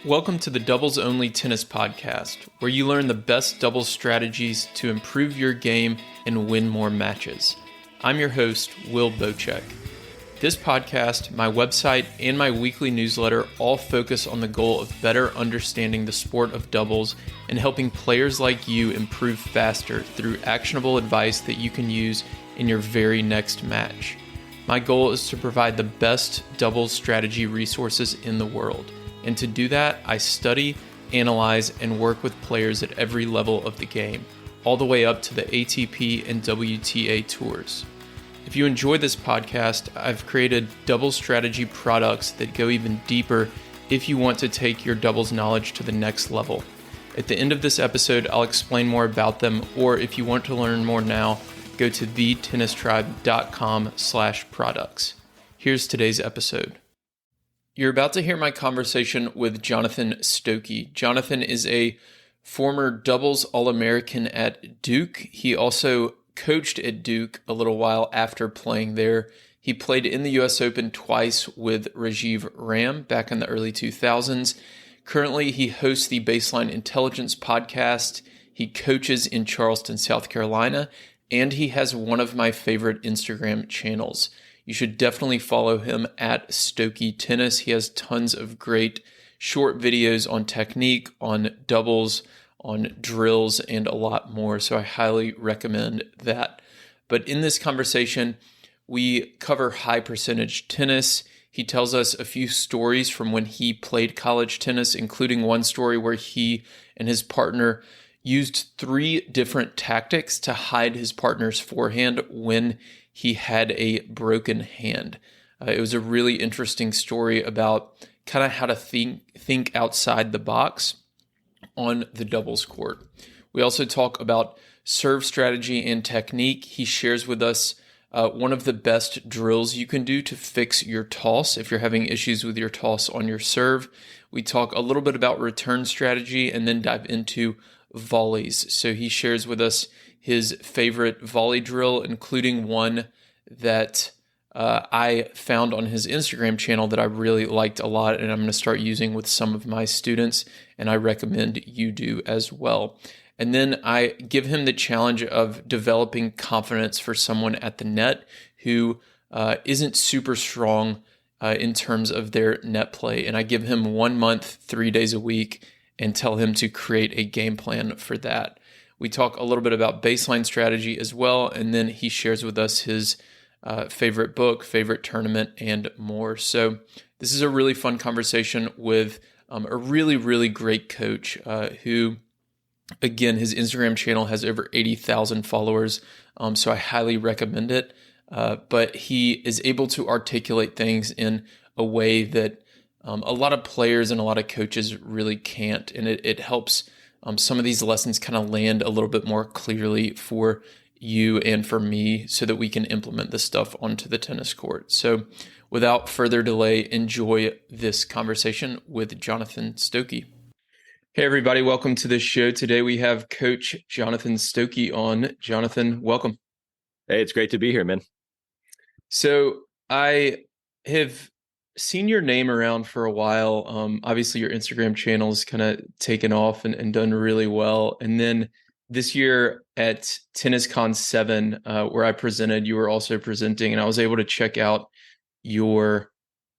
Welcome to the Doubles Only Tennis Podcast, where you learn the best doubles strategies to improve your game and win more matches. I'm your host, Will Bocek. This podcast, my website, and my weekly newsletter all focus on the goal of better understanding the sport of doubles and helping players like you improve faster through actionable advice that you can use in your very next match. My goal is to provide the best doubles strategy resources in the world. And to do that, I study, analyze, and work with players at every level of the game, all the way up to the ATP and WTA tours. If you enjoy this podcast, I've created doubles strategy products that go even deeper if you want to take your doubles knowledge to the next level. At the end of this episode, I'll explain more about them, or if you want to learn more now, go to thetennistribe.com/products. Here's today's episode. You're about to hear my conversation with Jonathan Stokke. Jonathan is a former doubles All-American at Duke. He also coached at Duke a little while after playing there. He played in the US Open twice with Rajiv Ram back in the early 2000s. Currently, he hosts the Baseline Intelligence podcast. He coaches in Charleston, South Carolina, and he has one of my favorite Instagram channels. You should definitely follow him at Stokke Tennis. He has tons of great short videos on technique, on doubles, on drills, and a lot more. So I highly recommend that. But in this conversation, we cover high percentage tennis. He tells us a few stories from when he played college tennis, including one story where he and his partner used 3 different tactics to hide his partner's forehand when he had a broken hand. It was a really interesting story about kind of how to think outside the box on the doubles court. We also talk about serve strategy and technique. He shares with us one of the best drills you can do to fix your toss if you're having issues with your toss on your serve. We talk a little bit about return strategy and then dive into volleys. So he shares with us his favorite volley drill, including one that I found on his Instagram channel that I really liked a lot, and I'm going to start using with some of my students, and I recommend you do as well. And then I give him the challenge of developing confidence for someone at the net who isn't super strong in terms of their net play. And I give him 1 month, 3 days a week, and tell him to create a game plan for that. We talk a little bit about baseline strategy as well, and then he shares with us his favorite book, favorite tournament, and more. So this is a really fun conversation with a really, really great coach who, again, his Instagram channel has over 80,000 followers, so I highly recommend it. But he is able to articulate things in a way that a lot of players and a lot of coaches really can't, and it helps some of these lessons kind of land a little bit more clearly for you and for me so that we can implement this stuff onto the tennis court. So without further delay, enjoy this conversation with Jonathan Stokke. Hey, everybody. Welcome to the show. Today we have Coach Jonathan Stokke on. Jonathan, welcome. Hey, it's great to be here, man. So I have seen your name around for a while. Obviously, your Instagram channel's kind of taken off and done really well. And then this year at TennisCon 7, where I presented, you were also presenting, and I was able to check out your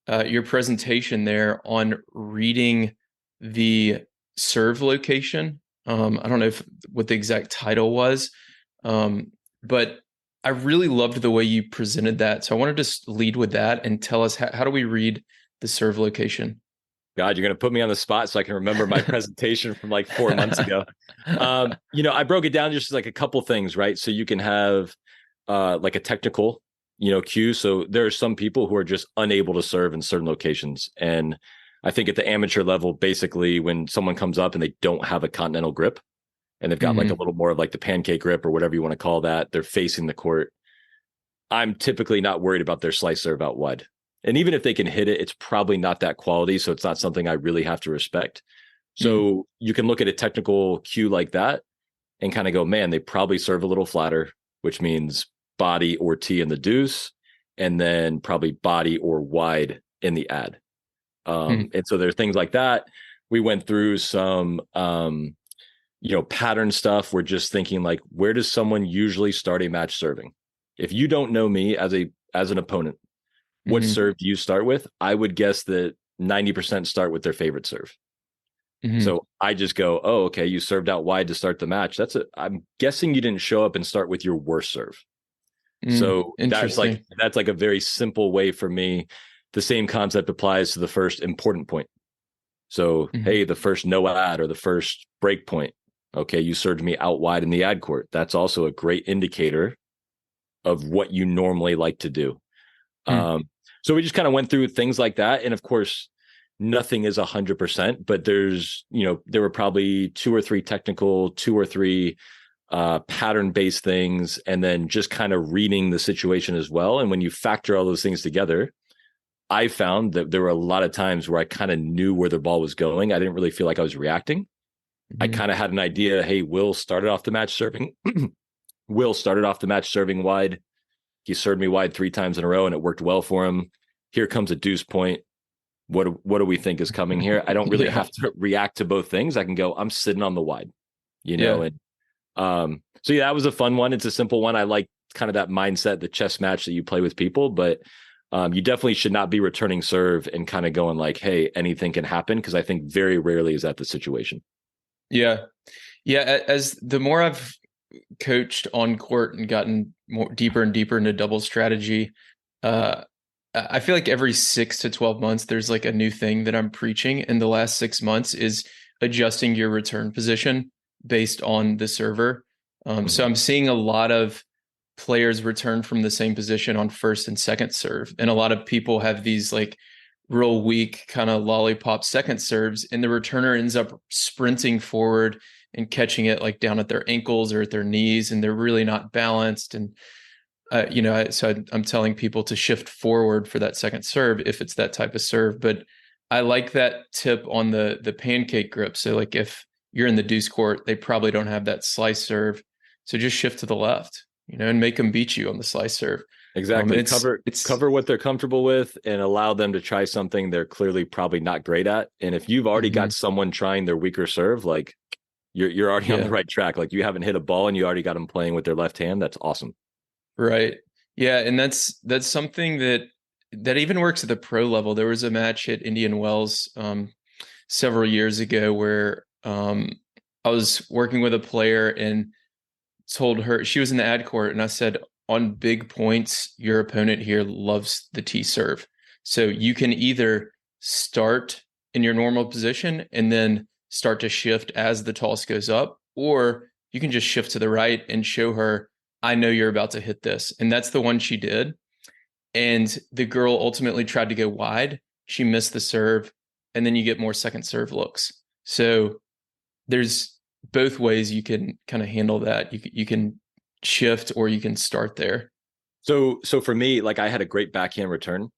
presentation there on reading the serve location. I don't know what the exact title was, but I really loved the way you presented that. So I wanted to lead with that and tell us how do we read the serve location? God, you're going to put me on the spot so I can remember my presentation from like 4 months ago. I broke it down just like a couple things, right? So you can have like a technical, cue. So there are some people who are just unable to serve in certain locations. And I think at the amateur level, basically when someone comes up and they don't have a continental grip, and they've got like a little more of like the pancake grip or whatever you want to call that, they're facing the court, I'm typically not worried about their slice serve out wide. And even if they can hit it, it's probably not that quality. So it's not something I really have to respect. So you can look at a technical cue like that and kind of go, man, they probably serve a little flatter, which means body or tee in the deuce, and then probably body or wide in the ad. And so there's things like that. We went through some pattern stuff. We're just thinking like, where does someone usually start a match serving? If you don't know me as an opponent, what Mm-hmm. serve do you start with? I would guess that 90% start with their favorite serve. Mm-hmm. So I just go, oh, okay, you served out wide to start the match. I'm guessing you didn't show up and start with your worst serve. So Interesting. that's like a very simple way for me. The same concept applies to the first important point. So, Mm-hmm. hey, the first no ad or the first break point. Okay, you served me out wide in the ad court. That's also a great indicator of what you normally like to do. Mm. So we just kind of went through things like that. And of course, nothing is 100%, but there were probably two or three technical, two or three pattern based things, and then just kind of reading the situation as well. And when you factor all those things together, I found that there were a lot of times where I kind of knew where the ball was going. I didn't really feel like I was reacting. I Mm-hmm. kind of had an idea. Hey, Will started off the match serving. Will started off the match serving wide. He served me wide 3 times in a row, and it worked well for him. Here comes a deuce point. What do we think is coming here? I don't really Yeah. have to react to both things. I can go, I'm sitting on the wide, Yeah. and so yeah, that was a fun one. It's a simple one. I like kind of that mindset, the chess match that you play with people, but you definitely should not be returning serve and kind of going like, hey, anything can happen, because I think very rarely is that the situation. Yeah. Yeah. As the more I've coached on court and gotten more deeper and deeper into double strategy, uh, I feel like every 6 to 12 months, there's like a new thing that I'm preaching. And the last 6 months is adjusting your return position based on the server. So Mhm. I'm seeing a lot of players return from the same position on first and second serve. And a lot of people have these like real weak kind of lollipop second serves, and the returner ends up sprinting forward and catching it like down at their ankles or at their knees, and they're really not balanced. And so I'm telling people to shift forward for that second serve if it's that type of serve. But I like that tip on the pancake grip. So like if you're in the deuce court, they probably don't have that slice serve, so just shift to the left, and make them beat you on the slice serve. Exactly. It's Cover what they're comfortable with and allow them to try something they're clearly probably not great at. And if you've already got mhm, someone trying their weaker serve, like you're already on the yeah. right track. Like you haven't hit a ball and you already got them playing with their left hand. That's awesome. Right. Yeah, and that's something that even works at the pro level. There was a match at Indian Wells several years ago where I was working with a player and told her she was in the ad court, and I said, on big points, your opponent here loves the T serve. So you can either start in your normal position and then start to shift as the toss goes up, or you can just shift to the right and show her, I know you're about to hit this. And that's the one she did. And the girl ultimately tried to go wide. She missed the serve, and then you get more second serve looks. So there's both ways you can kind of handle that. You can shift or you can start there. So for me, like I had a great backhand return.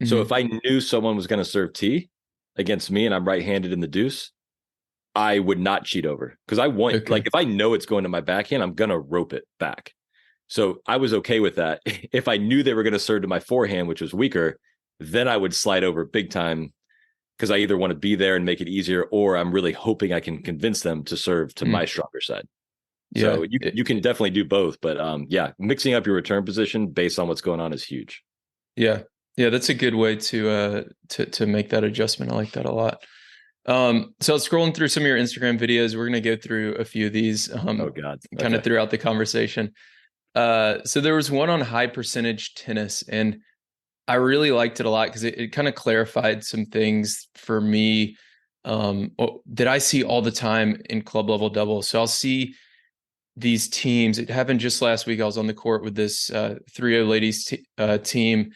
So if Hmm. I knew someone was going to serve T against me and I'm right-handed in the deuce, I would not cheat over, because I want, like, Okay. if I know it's going to my backhand, I'm going to rope it back. So I was okay with that. If I knew they were going to serve to my forehand, which was weaker, then I would slide over big time, because I either want to be there and make it easier, or I'm really hoping I can convince them to serve to my Mm. stronger side. So Yeah. you can definitely do both, but yeah, mixing up your return position based on what's going on is huge. Yeah. Yeah. That's a good way to make that adjustment. I like that a lot. So scrolling through some of your Instagram videos, we're gonna go through a few of these Oh God. kind of Okay. throughout the conversation. So there was one on high percentage tennis, and I really liked it a lot because it kind of clarified some things for me that I see all the time in club level doubles. So I'll see these teams. It happened just last week. I was on the court with this 3-0 ladies team,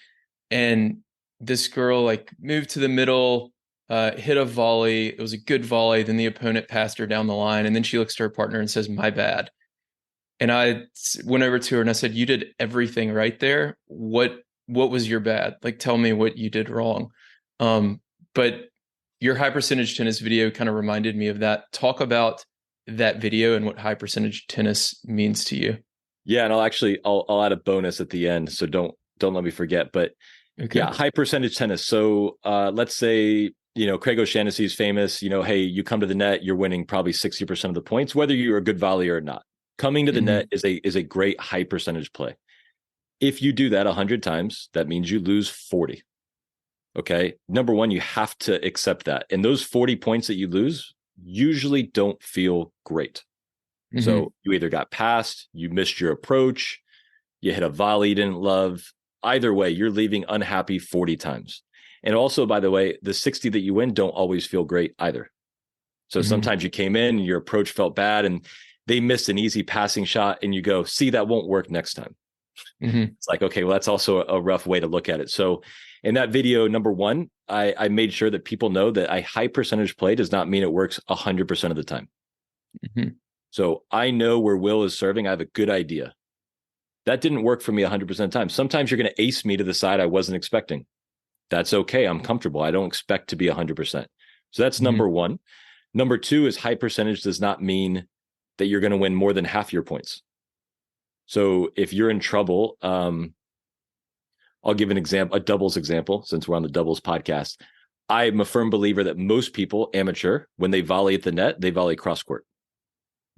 and this girl like moved to the middle, hit a volley. It was a good volley. Then the opponent passed her down the line, and then she looks to her partner and says, "My bad." And I went over to her and I said, "You did everything right there. What was your bad? Like, tell me what you did wrong." But your high percentage tennis video kind of reminded me of that. Talk about that video and what high percentage tennis means to you. Yeah, and I'll add a bonus at the end, so don't let me forget. But Okay. yeah, high percentage tennis. So let's say Craig O'Shaughnessy is famous, hey, you come to the net, you're winning probably 60% of the points, whether you're a good volleyer or not. Coming to the net is a great high percentage play. If you do that 100 times, that means you lose 40. Okay. Number one, you have to accept that. And those 40 points that you lose usually don't feel great. So you either got passed, you missed your approach, you hit a volley you didn't love. Either way, you're leaving unhappy 40 times. And also, by the way, the 60 that you win don't always feel great either. So sometimes you came in, your approach felt bad, and they missed an easy passing shot, and you go, see, that won't work next time. It's like, okay, well, that's also a rough way to look at it. So in that video, number one, I made sure that people know that a high percentage play does not mean it works 100% of the time. So I know where Will is serving. I have a good idea. That didn't work for me 100% of the time. Sometimes you're going to ace me to the side I wasn't expecting. That's okay. I'm comfortable. I don't expect to be 100%. So that's number one. Number two is high percentage does not mean that you're going to win more than half your points. So if you're in trouble, I'll give an example, a doubles example, since we're on the doubles podcast. I'm a firm believer that most people, amateur, when they volley at the net, they volley cross court.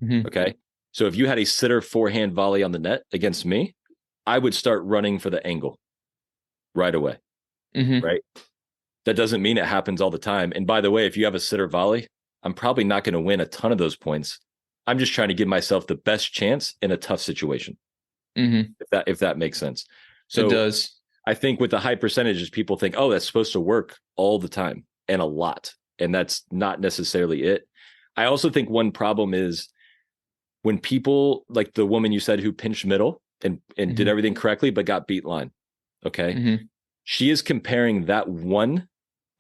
Okay. So if you had a sitter forehand volley on the net against me, I would start running for the angle right away. Right. That doesn't mean it happens all the time. And by the way, if you have a sitter volley, I'm probably not going to win a ton of those points. I'm just trying to give myself the best chance in a tough situation. If that makes sense. So it does. I think with the high percentages, people think, oh, that's supposed to work all the time and a lot. And that's not necessarily it. I also think one problem is when people, like the woman you said who pinched middle and did everything correctly, but got beat line. Okay. She is comparing that one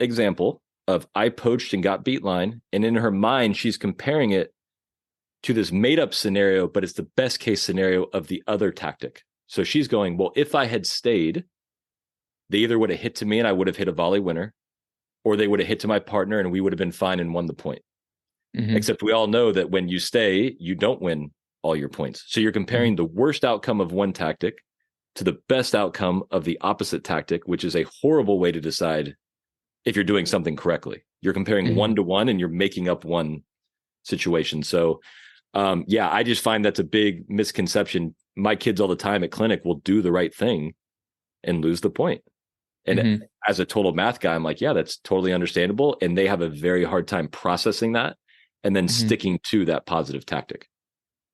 example of I poached and got beat line. And in her mind, she's comparing it to this made up scenario, but it's the best case scenario of the other tactic. So she's going, well, if I had stayed, they either would have hit to me and I would have hit a volley winner, or they would have hit to my partner and we would have been fine and won the point. Except we all know that when you stay, you don't win all your points. So you're comparing the worst outcome of one tactic to the best outcome of the opposite tactic, which is a horrible way to decide if you're doing something correctly. You're comparing 1-to-1 and you're making up one situation. So I just find that's a big misconception. My kids all the time at clinic will do the right thing and lose the point. And as a total math guy, I'm like, yeah, that's totally understandable. And they have a very hard time processing that and then sticking to that positive tactic.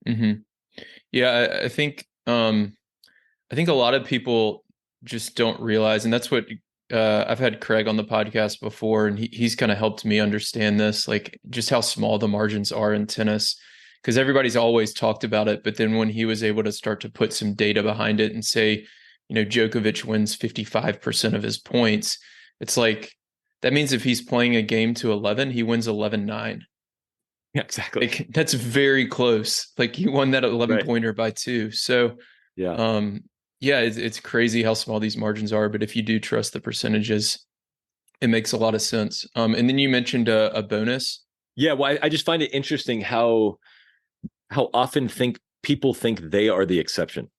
Yeah, I think a lot of people just don't realize, and that's what I've had Craig on the podcast before, and he's kind of helped me understand this, like just how small the margins are in tennis, because everybody's always talked about it. But then when he was able to start to put some data behind it and say, Djokovic wins 55% of his points, it's like, that means if he's playing a game to 11, he wins 11-9. Yeah, exactly. Like, that's very close. Like he won that 11-pointer by 2. So it's crazy how small these margins are. But if you do trust the percentages, it makes a lot of sense. And then you mentioned a bonus. Yeah, well, I just find it interesting how often people think they are the exception.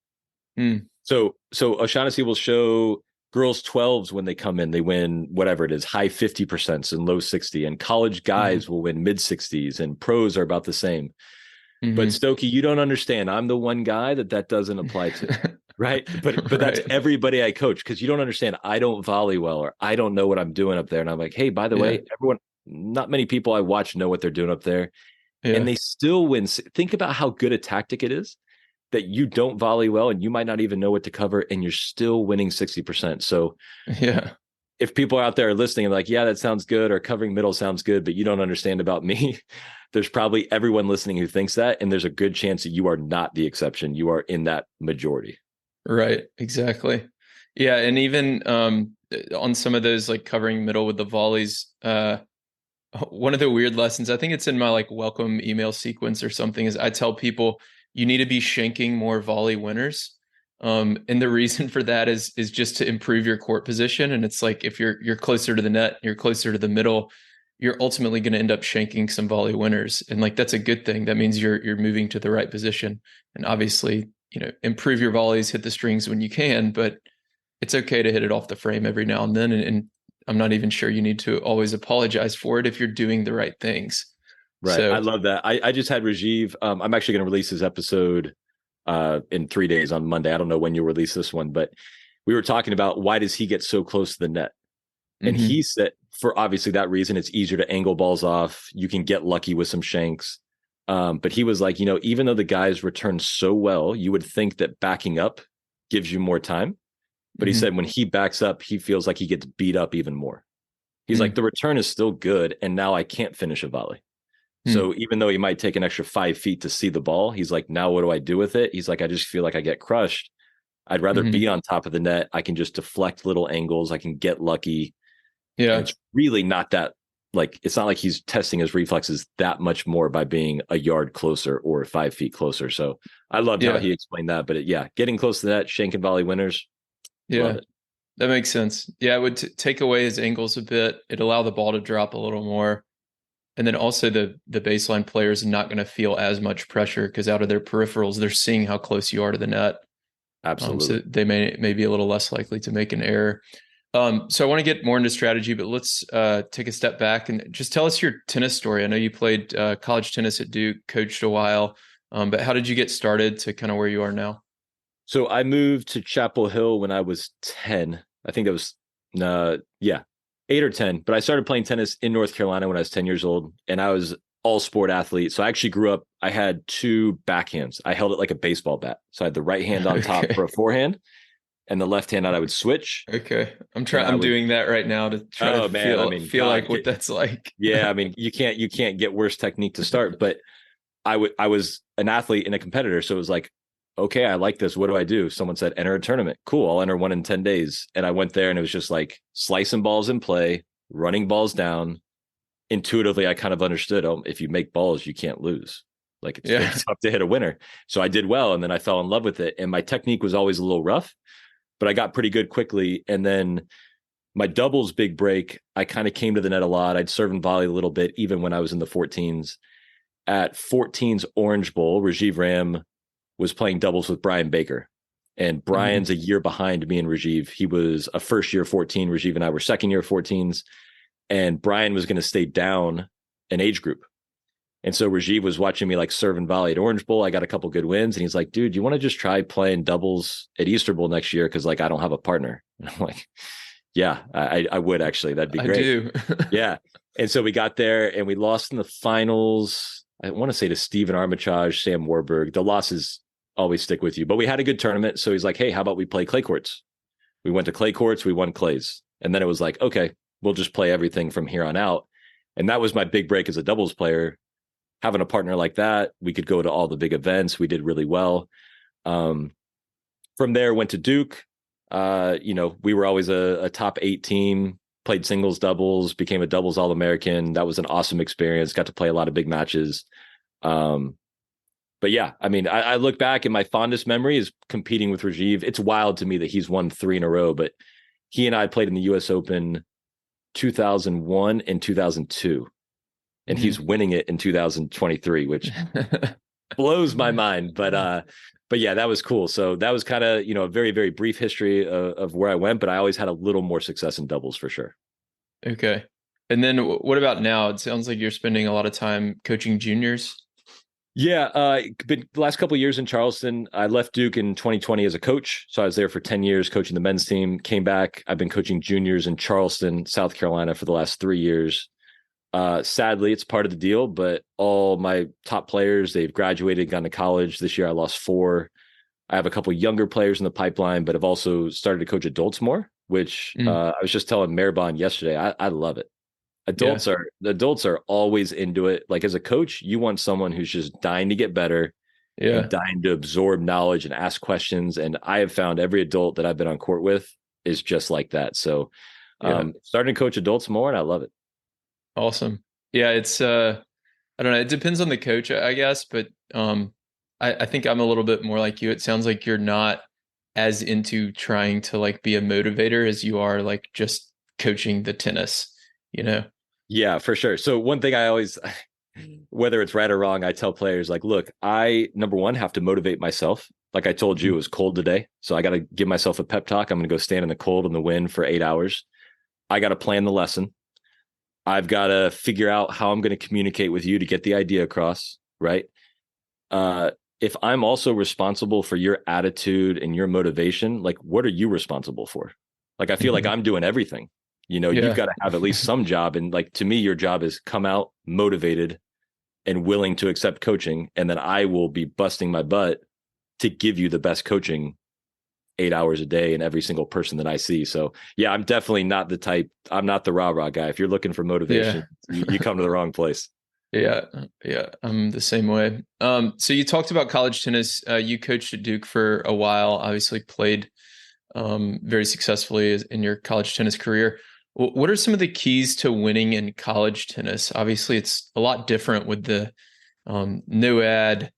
So O'Shaughnessy will show girls 12s when they come in, they win whatever it is, high 50% and low 60, and college guys will win mid 60s, and pros are about the same. But Stokke, you don't understand. I'm the one guy that doesn't apply to, right? But that's everybody I coach, because you don't understand. I don't volley well, or I don't know what I'm doing up there. And I'm like, hey, by the way, everyone, not many people I watch know what they're doing up there, and they still win. Think about how good a tactic it is that you don't volley well and you might not even know what to cover, and you're still winning 60%. So if people out there are listening and like, yeah, that sounds good, or covering middle sounds good, but you don't understand about me, there's probably everyone listening who thinks that, and there's a good chance that you are not the exception. You are in that majority. Right. Exactly. Yeah. And even on some of those, like covering middle with the volleys, one of the weird lessons, I think it's in my like welcome email sequence or something, is I tell people you need to be shanking more volley winners. And the reason for that is just to improve your court position. And it's like, if you're closer to the net, you're closer to the middle, you're ultimately going to end up shanking some volley winners. And like, that's a good thing. That means you're moving to the right position. And obviously, improve your volleys, hit the strings when you can, but it's okay to hit it off the frame every now and then. And I'm not even sure you need to always apologize for it if you're doing the right things. Right. I So, love that. I just had Rajiv. I'm actually going to release this episode in 3 days on Monday. I don't know when you'll release this one, but we were talking about why does he get so close to the net? And mhm, he said, for obviously that reason, it's easier to angle balls off. You can get lucky with some shanks. But he was like, even though the guys return so well, you would think that backing up gives you more time. But he mhm, said when he backs up, he feels like he gets beat up even more. He's like, mm, the return is still good. And now I can't finish a volley. mm, So even though he might take an extra 5 feet to see the ball, he's like, now what do I do with it? He's like, I just feel like I get crushed. I'd rather mhm. be on top of the net. I can just deflect little angles. I can get lucky. And Yeah, it's really not that, like, it's not like he's testing his reflexes that much more by being a yard closer or 5 feet closer. So I loved how yeah, he explained that. But yeah, getting close to that, shank and volley winners, love yeah. it. That makes sense. Yeah, it would take away his angles a bit. It'd allow the ball to drop a little more. And then also the baseline player is not going to feel as much pressure because out of their peripherals, they're seeing how close you are to the net. So Absolutely. they may be a little less likely to make an error. So I want to get more into strategy, but let's take a step back and just tell us your tennis story. I know you played college tennis at Duke, coached a while, but how did you get started to kind of where you are now? So I moved to Chapel Hill when I was 10. I think that was, yeah, 8 or 10. But I started playing tennis in North Carolina when I was 10 years old, and I was all sport athlete. So I actually grew up, I had two backhands. I held it like a baseball bat. So I had the right hand on top for Okay. a forehand, and the left hand I would switch. Okay. And I I'm would, doing that right now to try to oh man, I mean, feel like God, what that's like. yeah, I mean, you can't get worse technique to start. But I was an athlete and a competitor. So it was like, okay, I like this. What do I do? Someone said, enter a tournament. Cool. I'll enter one in 10 days. And I went there and it was just like slicing balls in play, running balls down. Intuitively, I kind of understood, oh, if you make balls, you can't lose. Like it's very Yeah. tough to hit a winner. So I did well. And then I fell in love with it. And my technique was always a little rough, but I got pretty good quickly. And then my doubles big break, I kind of came to the net a lot. I'd serve and volley a little bit, even when I was in the 14s. At 14's Orange Bowl, Rajiv Ram was playing doubles with Brian Baker. And Mhm. Brian's a year behind me and Rajiv. He was a first year 14. Rajiv and I were second year 14s. And Brian was going to stay down an age group. And so Rajiv was watching me like serve and volley at Orange Bowl. I got a couple good wins. And he's like, dude, you want to just try playing doubles at Easter Bowl next year? Cause like I don't have a partner. And I'm like, yeah, I would actually. That'd be I great. do. Yeah. And so we got there and we lost in the finals. I want to say to Steven Armitage, Sam Warburg. The losses always stick with you, but we had a good tournament. So he's like, hey, how about we play clay courts? We went to clay courts, we won clays. And then it was like, okay, we'll just play everything from here on out. And that was my big break as a doubles player. Having a partner like that, we could go to all the big events. We did really well. Um, from there, went to Duke. We were always a top 8 team, played singles, doubles, became a doubles All-American. That was an awesome experience. Got to play a lot of big matches. Um, but yeah, I mean, I look back and my fondest memory is competing with Rajiv. It's wild to me that he's won 3 in a row, but he and I played in the US Open 2001 and 2002, and Mhm. he's winning it in 2023, which blows my mind. But yeah, that was cool. So that was kind of, a very, very brief history of where I went, but I always had a little more success in doubles for sure. Okay. And then what about now? It sounds like you're spending a lot of time coaching juniors. Yeah, been the last couple of years in Charleston. I left Duke in 2020 as a coach, so I was there for 10 years coaching the men's team. Came back. I've been coaching juniors in Charleston, South Carolina, for the last 3 years. Sadly, it's part of the deal, but all my top players, they've graduated, gone to college. This year, I lost 4. I have a couple younger players in the pipeline, but I've also started to coach adults more, which Mm, I was just telling Maribon yesterday. I love it. yeah. Adults are always into it. Like as a coach, you want someone who's just dying to get better and Yeah. dying to absorb knowledge and ask questions. And I have found every adult that I've been on court with is just like that. So Yeah. starting to coach adults more, and I love it. Awesome. Yeah, it's I don't know, it depends on the coach, I guess, but I think I'm a little bit more like you. It sounds like you're not as into trying to like be a motivator as you are like just coaching the tennis, you know? Yeah, for sure. So one thing I always, whether it's right or wrong, I tell players like, look, I number one have to motivate myself. Like I told you, it was cold today, so I got to give myself a pep talk. I'm going to go stand in the cold in the wind for 8 hours. I got to plan the lesson. I've got to figure out how I'm going to communicate with you to get the idea across, right? If I'm also responsible for your attitude and your motivation, like what are you responsible for? Like, I feel like I'm doing everything. You've Yeah. got to have at least some job. And like, to me, your job is come out motivated and willing to accept coaching. And then I will be busting my butt to give you the best coaching 8 hours a day and every single person that I see. So yeah, I'm definitely not the type. I'm not the rah-rah guy. If you're looking for motivation, Yeah. you come to the wrong place. Yeah, yeah, I'm the same way. So you talked about college tennis. You coached at Duke for a while, obviously played very successfully in your college tennis career. What are some of the keys to winning in college tennis? Obviously, it's a lot different with the no ad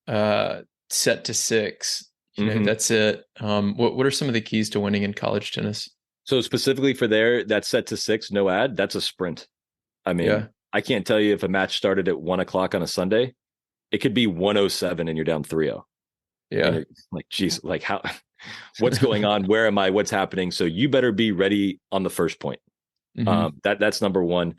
uh, set to six. Mm-hmm. That's it. What are some of the keys to winning in college tennis? So specifically for that set to six, no ad, that's a sprint. I mean, Yeah, I can't tell you if a match started at 1 o'clock on a Sunday, it could be 107 and you're down 3-0. And yeah, you're like, geez, like how, what's going on? Where am I? What's happening? So you better be ready on the first point. hmm That's number one.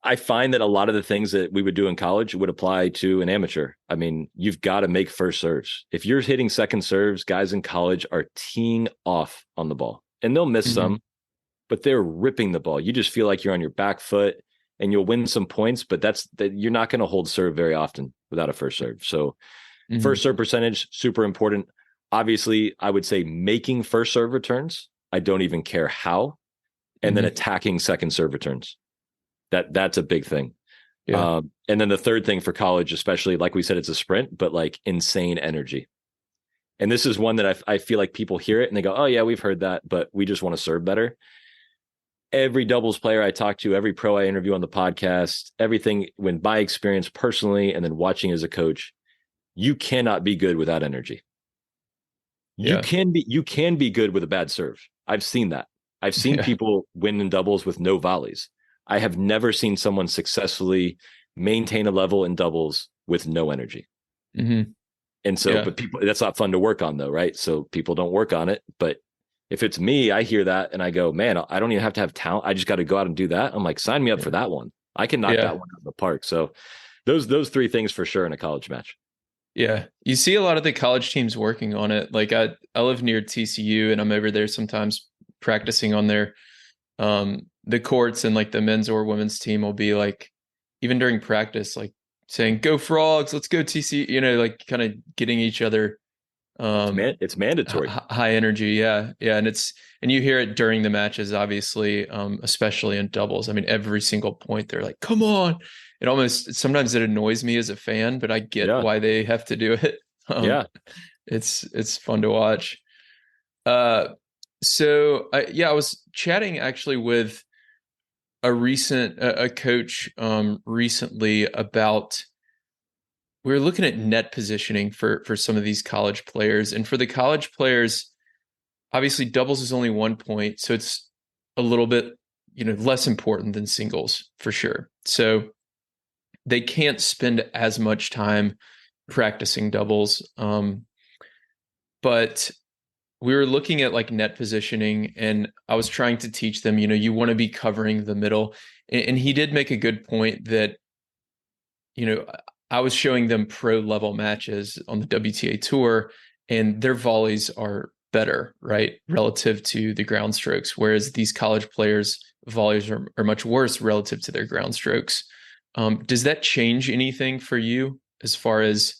I find that a lot of the things that we would do in college would apply to an amateur. I mean, you've got to make first serves. If you're hitting second serves, guys in college are teeing off on the ball and they'll miss hmm some, but they're ripping the ball. You just feel like you're on your back foot and you'll win some points, but that you're not going to hold serve very often without a first serve. So hmm first serve percentage, super important. Obviously, I would say making first serve returns. I don't even care how. And then hmm attacking second serve returns. That's a big thing. Yeah, And then the third thing for college, especially, like we said, it's a sprint, but like insane energy. And this is one that I feel like people hear it and they go, oh yeah, we've heard that, but we just want to serve better. Every doubles player I talk to, every pro I interview on the podcast, everything, when my experience personally, and then watching as a coach, you cannot be good without energy. You yeah, can be good with a bad serve. I've seen that. I've seen yeah. people win in doubles with no volleys. I have never seen someone successfully maintain a level in doubles with no energy. hmm And so, Yeah, but people, that's not fun to work on though, right? So people don't work on it. But if it's me, I hear that and I go, man, I don't even have to have talent. I just got to go out and do that. I'm like, sign me up yeah, for that one. I can knock that yeah. one out of the park. So those three things for sure in a college match. Yeah, you see a lot of the college teams working on it. Like I live near TCU and I'm over there sometimes practicing on their the courts, and like the men's or women's team will be like even during practice like saying go Frogs, let's go TCU, like kind of getting each other It's mandatory. high energy. Yeah, yeah, and you hear it during the matches, obviously, especially in doubles. I mean, every single point they're like, "Come on!" It almost sometimes it annoys me as a fan, but I get Yeah. why they have to do it. Um, Yeah. it's fun to watch. Uh, I was chatting actually with a coach recently about we were looking at net positioning for some of these college players, and for the college players obviously doubles is only 1 point, so it's a little bit, less important than singles for sure. So they can't spend as much time practicing doubles. But we were looking at like net positioning, and I was trying to teach them, you want to be covering the middle. And he did make a good point that, you know, I was showing them pro level matches on the WTA tour, and their volleys are better, right, relative to the ground strokes, whereas these college players' volleys are much worse relative to their ground strokes. Does that change anything for you as far as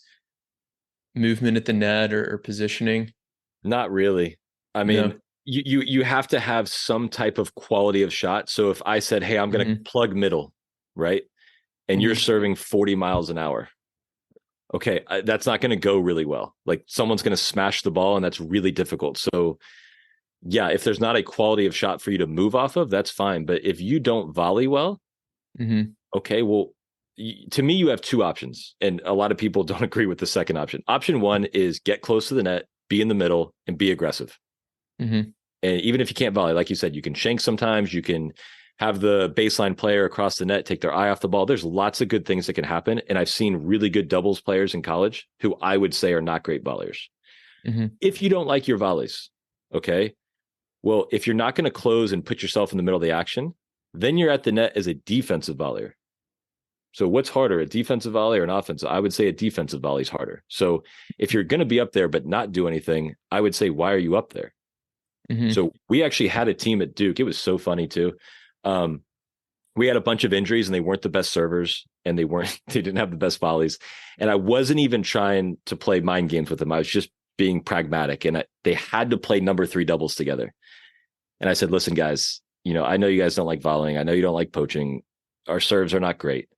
movement at the net or positioning? Not really. I mean, No. you have to have some type of quality of shot. So if I said, "Hey, I'm going to hmm plug middle," right? And you're hmm serving 40 miles an hour. Okay, that's not going to go really well. Like someone's going to smash the ball and that's really difficult. So, yeah, if there's not a quality of shot for you to move off of, that's fine, but if you don't volley well, hmm okay, well, to me you have two options and a lot of people don't agree with the second option. Option one is get close to the net, be in the middle and be aggressive. hmm And even if you can't volley, like you said, you can shank sometimes, you can have the baseline player across the net take their eye off the ball. There's lots of good things that can happen. And I've seen really good doubles players in college who I would say are not great volleyers. hmm If you don't like your volleys, okay, Well, if you're not going to close and put yourself in the middle of the action, then you're at the net as a defensive volleyer. So what's harder, a defensive volley or an offensive? I would say a defensive volley is harder. So if you're going to be up there but not do anything, I would say, why are you up there? Mm-hmm. So we actually had a team at Duke. It was so funny too. We had a bunch of injuries and they weren't the best servers and they didn't have the best volleys. And I wasn't even trying to play mind games with them. I was just being pragmatic, and they had to play number 3 doubles together. And I said, listen, guys, I know you guys don't like volleying. I know you don't like poaching. Our serves are not great.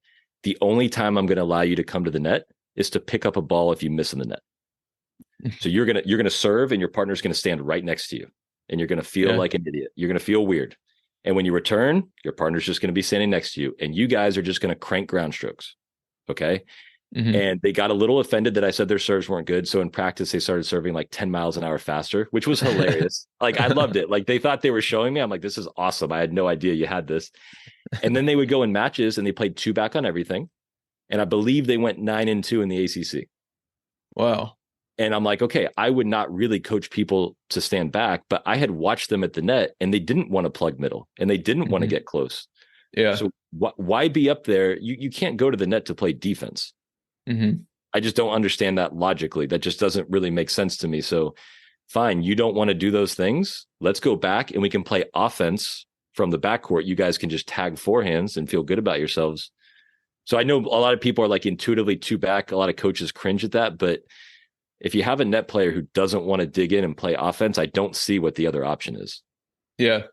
The only time I'm going to allow you to come to the net is to pick up a ball if you miss in the net. So you're going to serve and your partner's going to stand right next to you and you're going to feel like an idiot. You're going to feel weird. And when you return, your partner's just going to be standing next to you and you guys are just going to crank ground strokes. Okay. Mm-hmm. And they got a little offended that I said their serves weren't good. So in practice, they started serving like 10 miles an hour faster, which was hilarious. Like I loved it. Like they thought they were showing me. I'm like, this is awesome. I had no idea you had this. And then they would go in matches and they played 2 back on everything. And I believe they went 9-2 in the ACC. Wow. And I'm like, okay, I would not really coach people to stand back, but I had watched them at the net and they didn't want to plug middle and they didn't want to get close. Yeah. So why be up there? You can't go to the net to play defense. Mm-hmm. I just don't understand that logically. That just doesn't really make sense to me. So fine, you don't want to do those things. Let's go back and we can play offense from the backcourt. You guys can just tag forehands and feel good about yourselves. So I know a lot of people are like intuitively 2 back. A lot of coaches cringe at that, but if you have a net player who doesn't want to dig in and play offense, I don't see what the other option is. Yeah.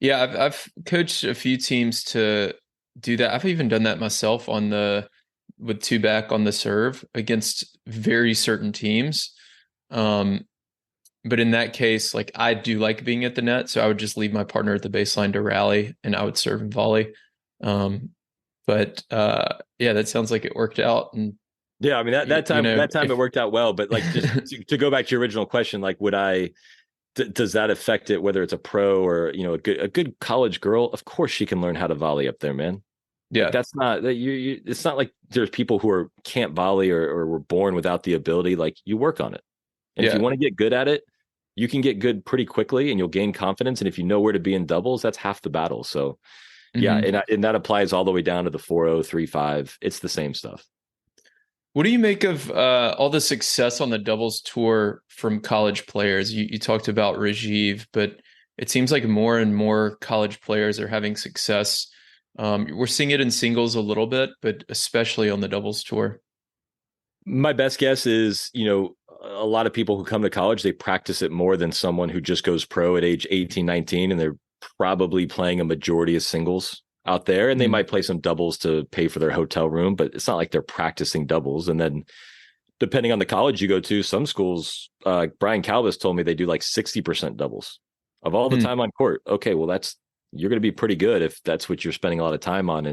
Yeah. I've coached a few teams to do that. I've even done that myself with 2 back on the serve against very certain teams. But in that case, like I do like being at the net. So I would just leave my partner at the baseline to rally and I would serve and volley. But that sounds like it worked out. And yeah, I mean that time it worked out well. But like just to go back to your original question, like does that affect it? Whether it's a pro or a good college girl, of course she can learn how to volley up there, man. Yeah, that's not that you. It's not like there's people who can't volley or were born without the ability. Like you work on it, and if you want to get good at it, you can get good pretty quickly, and you'll gain confidence. And if you know where to be in doubles, that's half the battle. So. Yeah, and that applies all the way down to the 4-0, 3-5. It's the same stuff. What do you make of all the success on the doubles tour from college players? You talked about Rajiv, but it seems like more and more college players are having success. We're seeing it in singles a little bit, but especially on the doubles tour. My best guess is, a lot of people who come to college, they practice it more than someone who just goes pro at age 18, 19, and they're probably playing a majority of singles out there, and they might play some doubles to pay for their hotel room, but it's not like they're practicing doubles. And then depending on the college you go to, some schools, Brian Calvis told me they do like 60% doubles of all the time on court. Okay, well you're going to be pretty good if that's what you're spending a lot of time on.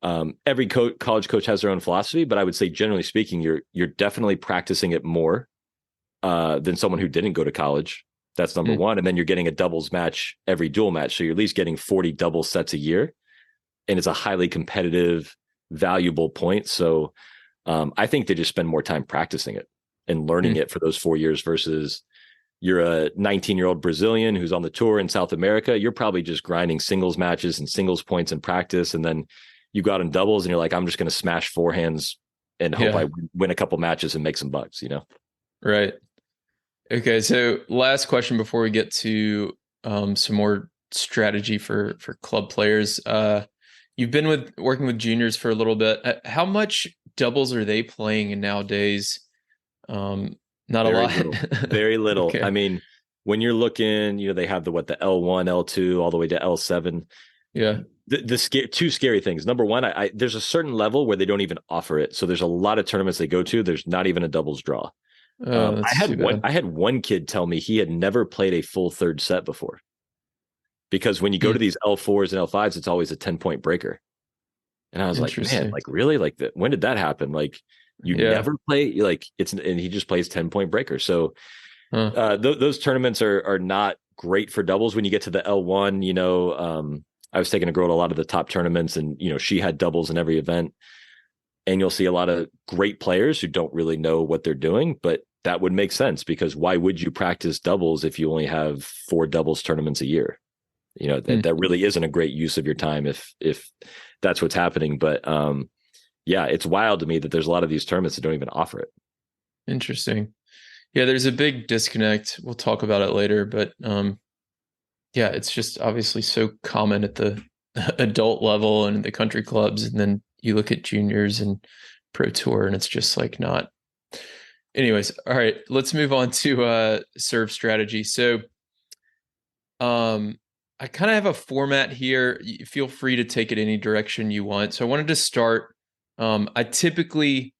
And every college coach has their own philosophy, but I would say generally speaking, you're definitely practicing it more than someone who didn't go to college. That's number one. And then you're getting a doubles match every dual match. So you're at least getting 40 double sets a year. And it's a highly competitive, valuable point. So I think they just spend more time practicing it and learning it for those 4 years versus you're a 19-year-old Brazilian who's on the tour in South America. You're probably just grinding singles matches and singles points in practice. And then you go out in doubles and you're like, I'm just going to smash forehands and hope I win a couple matches and make some bucks, Right. Okay, so last question before we get to some more strategy for club players. You've been working with juniors for a little bit. How much doubles are they playing nowadays? Not very a lot. Little. Very little. Okay. I mean, when you're looking, they have the L1, L2, all the way to L7. Yeah. The two scary things. Number one, there's a certain level where they don't even offer it. So there's a lot of tournaments they go to. There's not even a doubles draw. I had one kid tell me he had never played a full third set before, because when you go to these L4s and L5s, it's always a 10-point breaker. And I was like, man, like really, like that? When did that happen? Like you never play and he just plays 10-point breaker. So those tournaments are not great for doubles. When you get to the L1, I was taking a girl to a lot of the top tournaments, and she had doubles in every event. And you'll see a lot of great players who don't really know what they're doing, but that would make sense, because why would you practice doubles if you only have 4 doubles tournaments a year? That really isn't a great use of your time if that's what's happening. But yeah, it's wild to me that there's a lot of these tournaments that don't even offer it. Interesting. Yeah, there's a big disconnect. We'll talk about it later, but yeah, it's just obviously so common at the adult level and the country clubs, and then you look at juniors and pro tour, and it's just like not. Anyways, all right, let's move on to serve strategy. So, I kind of have a format here. Feel free to take it any direction you want. So I wanted to start. I typically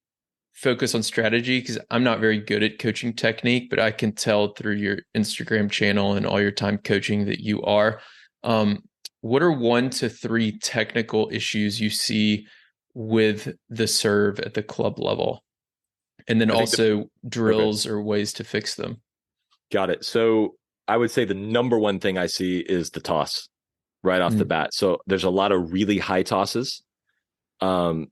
focus on strategy because I'm not very good at coaching technique, but I can tell through your Instagram channel and all your time coaching that you are. What are 1 to 3 technical issues you see with the serve at the club level? And then also drills or ways to fix them. Got it. So I would say the number one thing I see is the toss right off the bat. So there's a lot of really high tosses. And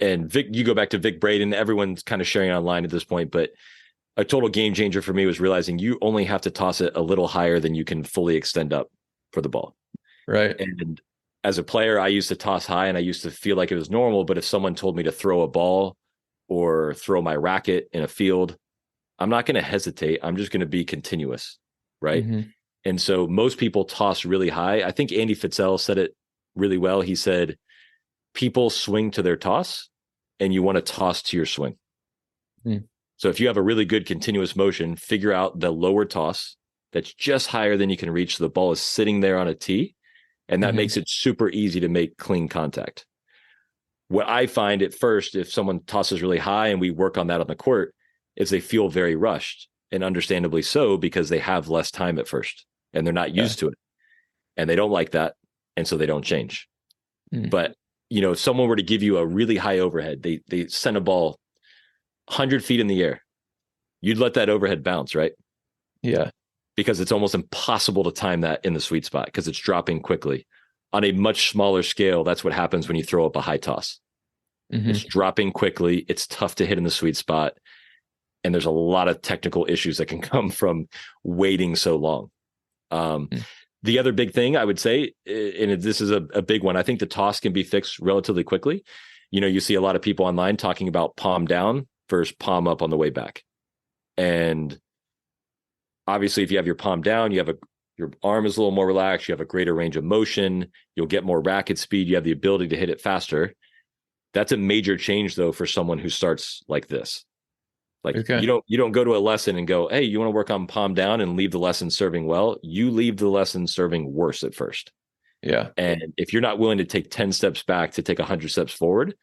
Vic, you go back to Vic Braden, everyone's kind of sharing online at this point, but a total game changer for me was realizing you only have to toss it a little higher than you can fully extend up for the ball. Right. And as a player, I used to toss high and I used to feel like it was normal. But if someone told me to throw a ball or throw my racket in a field, I'm not going to hesitate. I'm just going to be continuous. Right. And so most people toss really high. I think Andy Fitzell said it really well. He said, people swing to their toss and you want to toss to your swing. So if you have a really good continuous motion, figure out the lower toss that's just higher than you can reach. So the ball is sitting there on a tee, and that makes it super easy to make clean contact. What I find at first, if someone tosses really high and we work on that on the court, is they feel very rushed, and understandably so, because they have less time at first and they're not used to it and they don't like that. And so they don't change. But, if someone were to give you a really high overhead, they send a ball 100 feet in the air, you'd let that overhead bounce, right? Yeah. Because it's almost impossible to time that in the sweet spot because it's dropping quickly. On a much smaller scale, that's what happens when you throw up a high toss. It's dropping quickly. It's tough to hit in the sweet spot. And there's a lot of technical issues that can come from waiting so long. The other big thing I would say, and this is a big one, I think the toss can be fixed relatively quickly. You see a lot of people online talking about palm down versus palm up on the way back. And obviously, if you have your palm down, your arm is a little more relaxed, you have a greater range of motion, you'll get more racket speed, you have the ability to hit it faster. That's a major change, though, for someone who starts like this. You don't go to a lesson and go, hey, you want to work on palm down and leave the lesson serving well. You leave the lesson serving worse at first. Yeah. And if you're not willing to take 10 steps back to take 100 steps forward,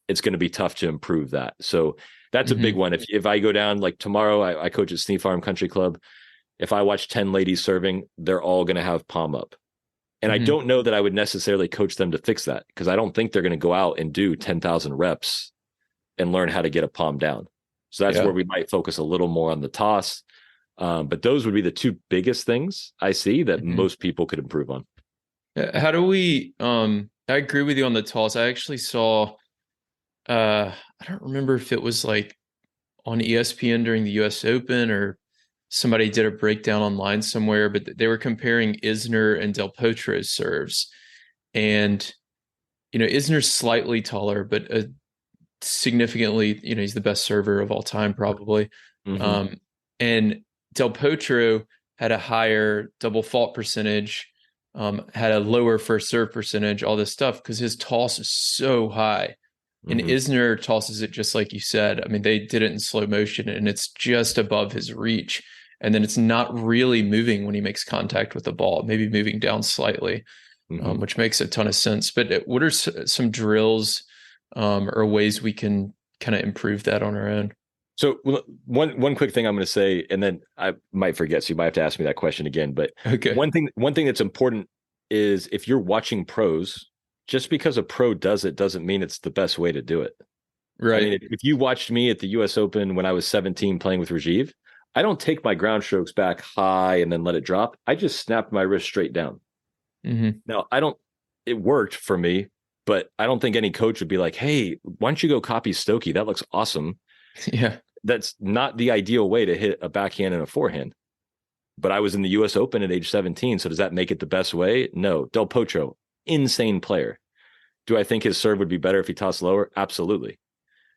it's going to be tough to improve that. So that's a big one. If I go down, like tomorrow, I coach at Sneak Farm Country Club. If I watch 10 ladies serving, they're all going to have palm up. And I don't know that I would necessarily coach them to fix that, because I don't think they're going to go out and do 10,000 reps and learn how to get a palm down. So that's where we might focus a little more on the toss. But those would be the 2 biggest things I see that most people could improve on. How do we, I agree with you on the toss. I actually saw, I don't remember if it was like on ESPN during the US Open or somebody did a breakdown online somewhere, but they were comparing Isner and Del Potro's serves. And, Isner's slightly taller, but significantly, he's the best server of all time, probably. And Del Potro had a higher double fault percentage, had a lower first serve percentage, all this stuff, because his toss is so high. And Isner tosses it just like you said. I mean, they did it in slow motion and it's just above his reach. And then it's not really moving when he makes contact with the ball, maybe moving down slightly, which makes a ton of sense. But what are some drills or ways we can kind of improve that on our own? So one quick thing I'm going to say, and then I might forget, so you might have to ask me that question again. But one thing that's important is, if you're watching pros, just because a pro does it doesn't mean it's the best way to do it. Right. I mean, if you watched me at the US Open when I was 17 playing with Rajiv, I don't take my ground strokes back high and then let it drop. I just snapped my wrist straight down. Now, it worked for me, but I don't think any coach would be like, hey, why don't you go copy Stokke? That looks awesome. Yeah. that's not the ideal way to hit a backhand and a forehand. But I was in the US Open at age 17. So does that make it the best way? No. Del Potro, insane player. Do I think his serve would be better if he tossed lower? Absolutely.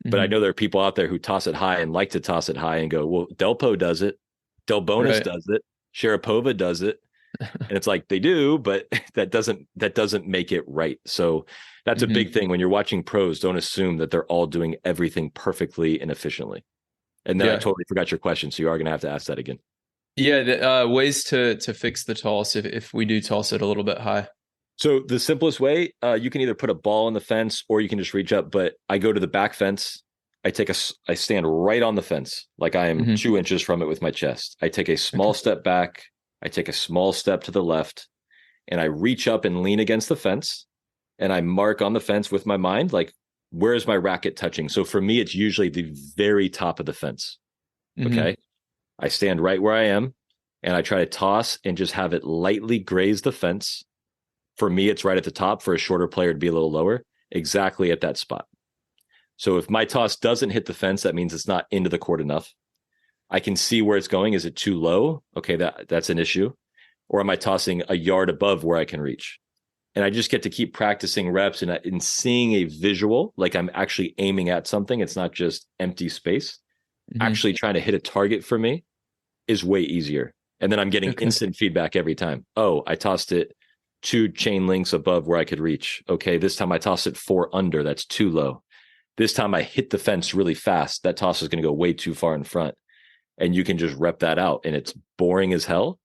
But I know there are people out there who toss it high and like to toss it high and go, well, Delpo does it. Del Bonis does it. Sharapova does it. And it's like they do, but that doesn't make it right. So that's a big thing when you're watching pros. Don't assume that they're all doing everything perfectly and efficiently. And then I totally forgot your question, so you are going to have to ask that again. Yeah, ways to fix the toss if we do toss it a little bit high. So the simplest way, you can either put a ball on the fence or you can just reach up. But I go to the back fence. I stand right on the fence, like I am 2 inches from it with my chest. I take a small step back. I take a small step to the left, and I reach up and lean against the fence. And I mark on the fence with my mind, like, where is my racket touching? So for me, it's usually the very top of the fence. Okay. I stand right where I am, and I try to toss and just have it lightly graze the fence. For me, it's right at the top. For a shorter player to be a little lower, exactly at that spot. So if my toss doesn't hit the fence, that means it's not into the court enough. I can see where it's going. Is it too low? Okay, that's an issue. Or am I tossing a yard above where I can reach? And I just get to keep practicing reps and seeing a visual, like I'm actually aiming at something. It's not just empty space. Actually trying to hit a target for me is way easier. And then I'm getting instant feedback every time. Oh, I tossed it 2 chain links above where I could reach. Okay, this time I tossed it 4 under. That's too low. This time I hit the fence really fast. That toss is going to go way too far in front. And you can just rep that out. And it's boring as hell,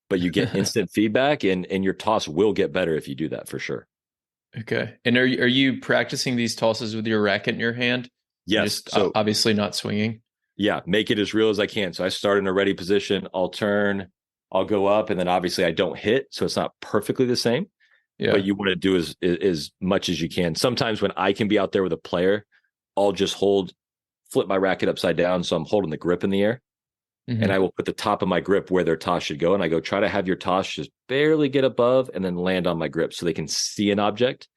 but you get instant feedback, and your toss will get better if you do that, for sure. Okay. And are you practicing these tosses with your racket in your hand? Yes. So obviously not swinging. Yeah. Make it as real as I can. So I start in a ready position. I'll turn, I'll go up, and then obviously I don't hit. So it's not perfectly the same. Yeah. But you want to do as much as you can. Sometimes when I can be out there with a player, I'll just flip my racket upside down. So I'm holding the grip in the air, and I will put the top of my grip where their toss should go. And I go, try to have your toss just barely get above and then land on my grip so they can see an object.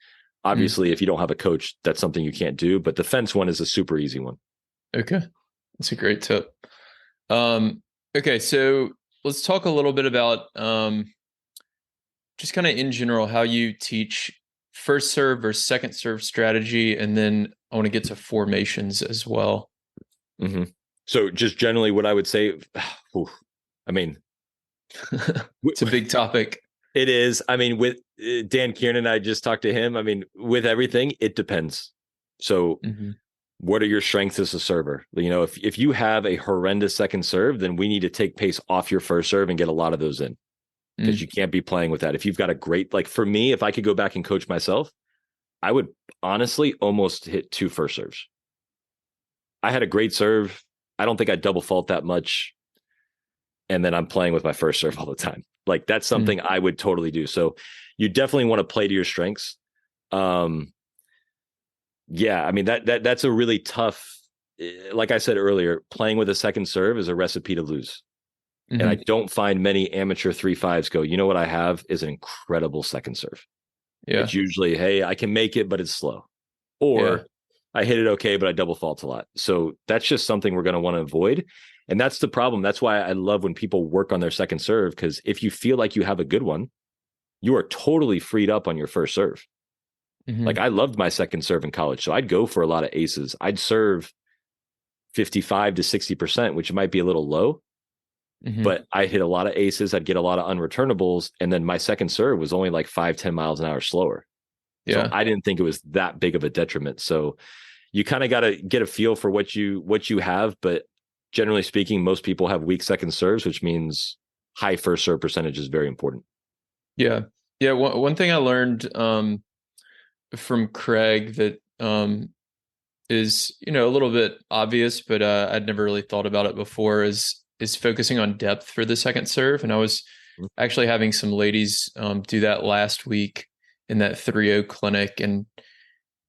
Obviously, if you don't have a coach, that's something you can't do. But the fence one is a super easy one. Okay. That's a great tip. Okay. So let's talk a little bit about just kind of in general, how you teach first serve or second serve strategy. And then I want to get to formations as well. So just generally what I would say, I mean, it's a big topic. It is. I mean, with Dan Kiernan, I just talked to him. I mean, with everything, it depends. So what are your strengths as a server? You know, if you have a horrendous second serve, then we need to take pace off your first serve and get a lot of those in, because you can't be playing with that. If you've got a great, like for me, if I could go back and coach myself, I would honestly almost hit 2 first serves. I had a great serve. I don't think I double fault that much. And then I'm playing with my first serve all the time. Like that's something I would totally do. So you definitely want to play to your strengths. Yeah, I mean, that's a really tough, like I said earlier, playing with a second serve is a recipe to lose. And I don't find many amateur 3-5s go, you know what I have is an incredible second serve. Yeah. It's usually, hey, I can make it, but it's slow. Or I hit it okay, but I double fault a lot. So that's just something we're going to want to avoid. And that's the problem. That's why I love when people work on their second serve, because if you feel like you have a good one, you are totally freed up on your first serve. Like I loved my second serve in college. So I'd go for a lot of aces. I'd serve 55 to 60%, which might be a little low, but I hit a lot of aces. I'd get a lot of unreturnables. And then my second serve was only like 5-10 miles an hour slower. Yeah. So I didn't think it was that big of a detriment. So you kind of got to get a feel for what you have. But generally speaking, most people have weak second serves, which means high first serve percentage is very important. Yeah. Yeah. One thing I learned from Craig that is, a little bit obvious, but I'd never really thought about it before, is focusing on depth for the second serve. And I was actually having some ladies do that last week in that 3-0 clinic. And,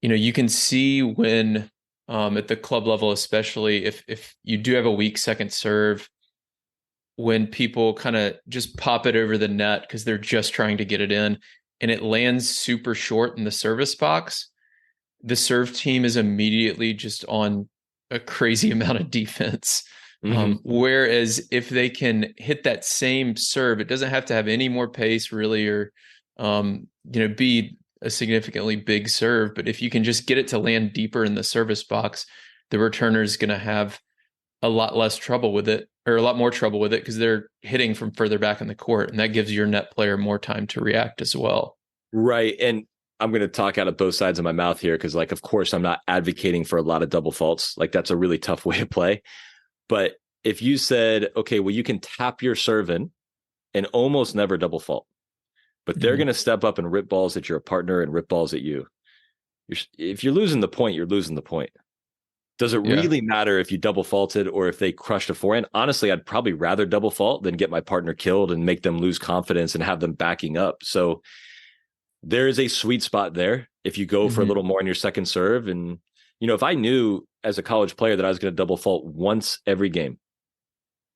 you can see when at the club level, especially if you do have a weak second serve, when people kind of just pop it over the net because they're just trying to get it in and it lands super short in the service box, the serve team is immediately just on a crazy amount of defense. Hmm. Whereas if they can hit that same serve, it doesn't have to have any more pace really, or be a significantly big serve. But if you can just get it to land deeper in the service box, the returner is going to have a lot less trouble with it, or a lot more trouble with it, because they're hitting from further back in the court, and that gives your net player more time to react as well. Right. And I'm going to talk out of both sides of my mouth here because, like, of course, I'm not advocating for a lot of double faults. Like, that's a really tough way to play. But if you said, okay, well, you can tap your serve in and almost never double fault, but they're going to step up and rip balls at your partner and rip balls at you. If you're losing the point, you're losing the point. Does it Yeah. really matter if you double faulted or if they crushed a forehand? Honestly, I'd probably rather double fault than get my partner killed and make them lose confidence and have them backing up. So there is a sweet spot there if you go for a little more on your second serve. And, if I knew as a college player that I was going to double fault once every game,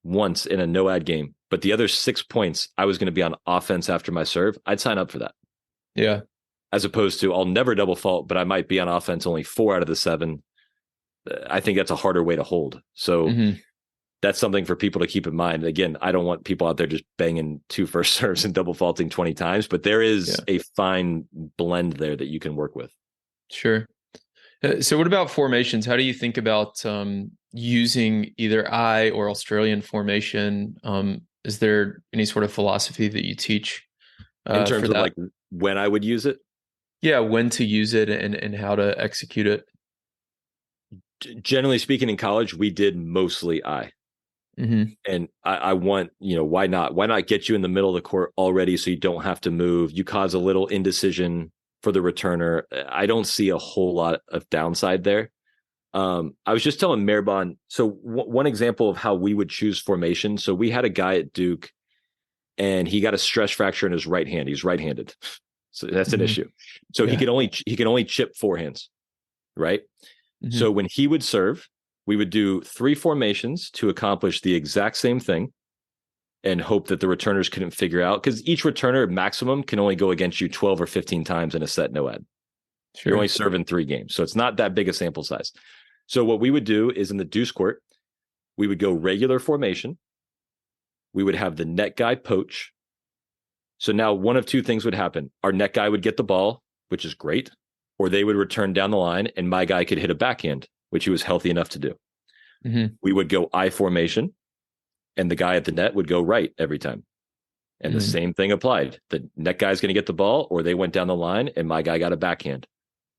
once in a no ad game, but the other 6 points I was going to be on offense after my serve, I'd sign up for that. Yeah. As opposed to I'll never double fault, but I might be on offense only 4 out of the 7. I think that's a harder way to hold. So that's something for people to keep in mind. Again, I don't want people out there just banging 2 first serves and double faulting 20 times, but there is a fine blend there that you can work with. Sure. So what about formations? How do you think about using either I or Australian formation? Is there any sort of philosophy that you teach In terms for of that? like when I would use it? Yeah, when to use it and how to execute it. Generally speaking, in college, we did mostly I. And I want, why not? Why not get you in the middle of the court already so you don't have to move? You cause a little indecision for the returner. I don't see a whole lot of downside there. I was just telling Merbon, so one example of how we would choose formation. So we had a guy at Duke and he got a stress fracture in his right hand. He's right-handed. So that's an issue. So he can only chip forehands, right? So when he would serve, we would do 3 formations to accomplish the exact same thing and hope that the returners couldn't figure out, because each returner maximum can only go against you 12 or 15 times in a set no ad. Sure. You're only serving 3 games. So it's not that big a sample size. So what we would do is in the deuce court, we would go regular formation. We would have the net guy poach. So now one of 2 things would happen. Our net guy would get the ball, which is great, or they would return down the line and my guy could hit a backhand, which he was healthy enough to do. We would go I formation and the guy at the net would go right every time. And the same thing applied. The net guy's going to get the ball, or they went down the line and my guy got a backhand.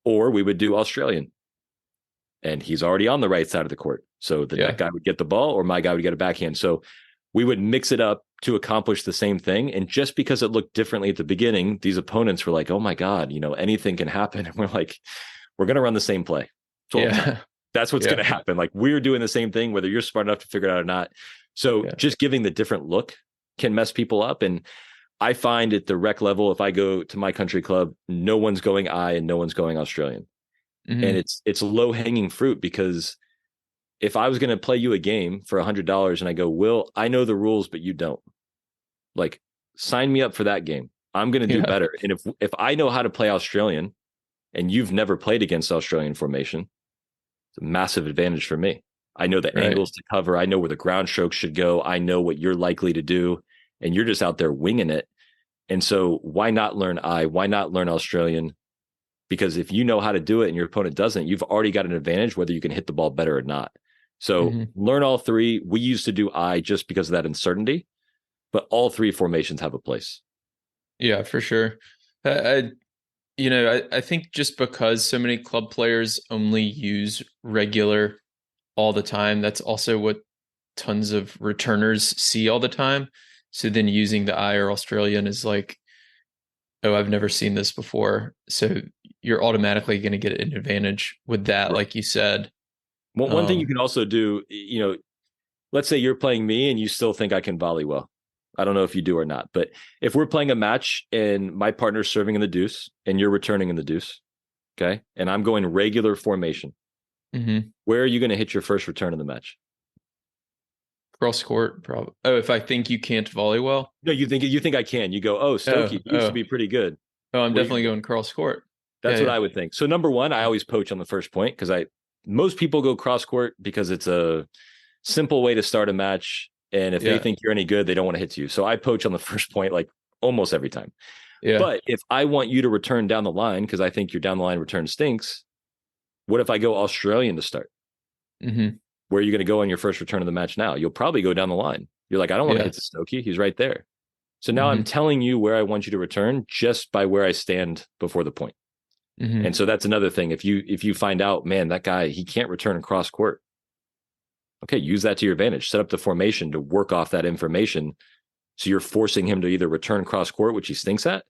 Or we would do Australian and he's already on the right side of the court. So the net guy would get the ball or my guy would get a backhand. So we would mix it up to accomplish the same thing. And just because it looked differently at the beginning, these opponents were like, oh my God, anything can happen. And we're like, we're going to run the same play 12 times. That's what's going to happen. Like, we're doing the same thing, whether you're smart enough to figure it out or not. So just giving the different look can mess people up. And I find at the rec level, if I go to my country club, no one's going I and no one's going Australian. And it's low hanging fruit, because if I was going to play you a game for $100 and I go, Will, I know the rules, but you don't, like, sign me up for that game. I'm going to do better. And if I know how to play Australian and you've never played against Australian formation, it's a massive advantage for me. I know the angles to cover. I know where the ground strokes should go. I know what you're likely to do, and you're just out there winging it. And so why not learn I? Why not learn Australian? Because if you know how to do it and your opponent doesn't, you've already got an advantage whether you can hit the ball better or not. So learn all 3. We used to do I just because of that uncertainty, but all 3 formations have a place. Yeah, for sure. I think just because so many club players only use regular all the time, that's also what tons of returners see all the time. So then using the I or Australian is like, oh, I've never seen this before. So you're automatically going to get an advantage with that, like you said. One thing you can also do, let's say you're playing me and you still think I can volley well. I don't know if you do or not, but if we're playing a match and my partner's serving in the deuce and you're returning in the deuce, okay, and I'm going regular formation, where are you going to hit your first return in the match? Cross court, probably. Oh, if I think you can't volley well? No, you think I can. You go, oh, Stokke used to be pretty good. Oh, I'm definitely going cross court. That's what I would think. So number 1, I always poach on the first point because most people go cross court because it's a simple way to start a match. And if they Yeah. think you're any good, they don't want to hit you. So I poach on the first point like almost every time. Yeah. But if I want you to return down the line, because I think your down the line return stinks, what if I go Australian to start? Mm-hmm. Where are you going to go on your first return of the match now? You'll probably go down the line. You're like, I don't want to Yeah. hit the Stokke. He's right there. So now I'm Mm-hmm. telling you where I want you to return just by where I stand before the point. Mm-hmm. And so that's another thing. If you find out, man, that guy, he can't return across court. Okay, use that to your advantage. Set up the formation to work off that information. So you're forcing him to either return cross court, which he stinks at,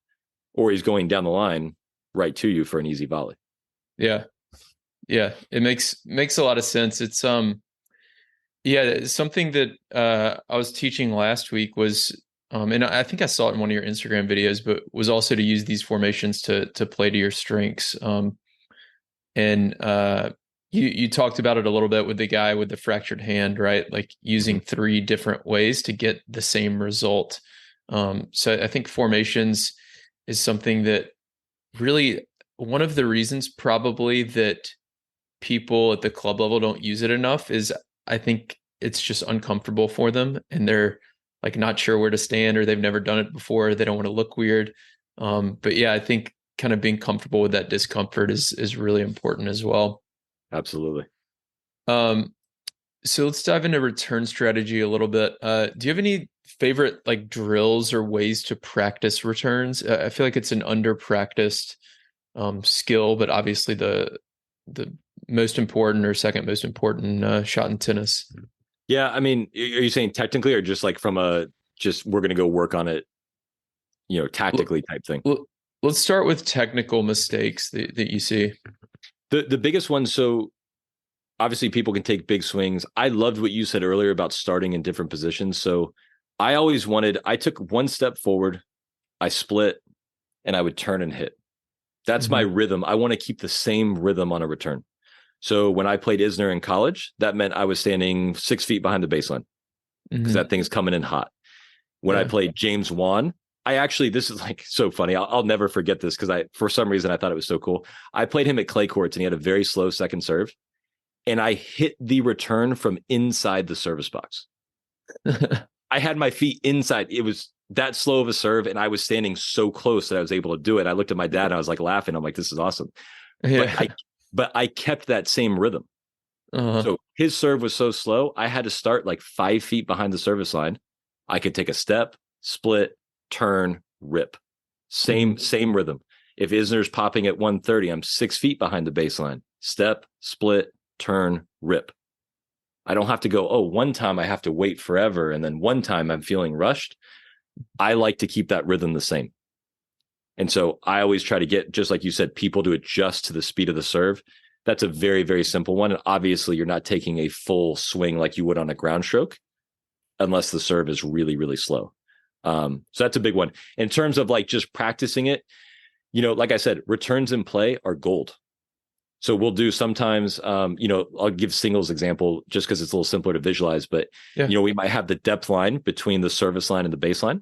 or he's going down the line right to you for an easy volley. Yeah. Yeah. It makes a lot of sense. It's yeah, something that I was teaching last week was and I think I saw it in one of your Instagram videos, but was also to use these formations to play to your strengths. And you talked about it a little bit with the guy with the fractured hand, right? Like using three different ways to get the same result. So I think formations is something that really, one of the reasons probably that people at the club level don't use it enough is I think it's just uncomfortable for them and they're like not sure where to stand or they've never done it before. They don't want to look weird. But yeah, I think kind of being comfortable with that discomfort is really important as well. Absolutely. Um, so let's dive into return strategy a little bit. Do you have any favorite like drills or ways to practice returns? I feel like it's an under practiced skill, but obviously the most important or second most important shot in tennis. Yeah, I mean, are you saying technically or just like from a just we're going to go work on it, L- tactically type thing? Let's start with technical mistakes that you see. The biggest one, so obviously people can take big swings. I loved what you said earlier about starting in different positions. So I took one step forward, I split, and I would turn and hit. That's my Hmm. rhythm. I want to keep the same rhythm on a return. So when I played Isner in college, that meant I was standing 6 feet behind the baseline because Hmm. that thing's coming in hot. When I Yeah. played James Wan, this is like so funny. I'll never forget this because for some reason, I thought it was so cool. I played him at clay courts and he had a very slow second serve. And I hit the return from inside the service box. I had my feet inside. It was that slow of a serve. And I was standing so close that I was able to do it. I looked at my dad and I was like laughing. I'm like, this is awesome. But Yeah. I kept that same rhythm. Uh-huh. So his serve was so slow, I had to start like 5 feet behind the service line. I could take a step, split, turn, rip. Hmm. Same rhythm. If Isner's popping at 130, I'm 6 feet behind the baseline. Step, split, turn, rip. I don't have to go, oh, one time I have to wait forever. And then one time I'm feeling rushed. I like to keep that rhythm the same. And so I always try to get, just like you said, people to adjust to the speed of the serve. That's a very, very simple one. And obviously, you're not taking a full swing like you would on a ground stroke unless the serve is really, really slow. So that's a big one. In terms of like just practicing it, like I said, returns in play are gold. So we'll do sometimes, I'll give singles example just because it's a little simpler to visualize, but, Yeah. we might have the depth line between the service line and the baseline.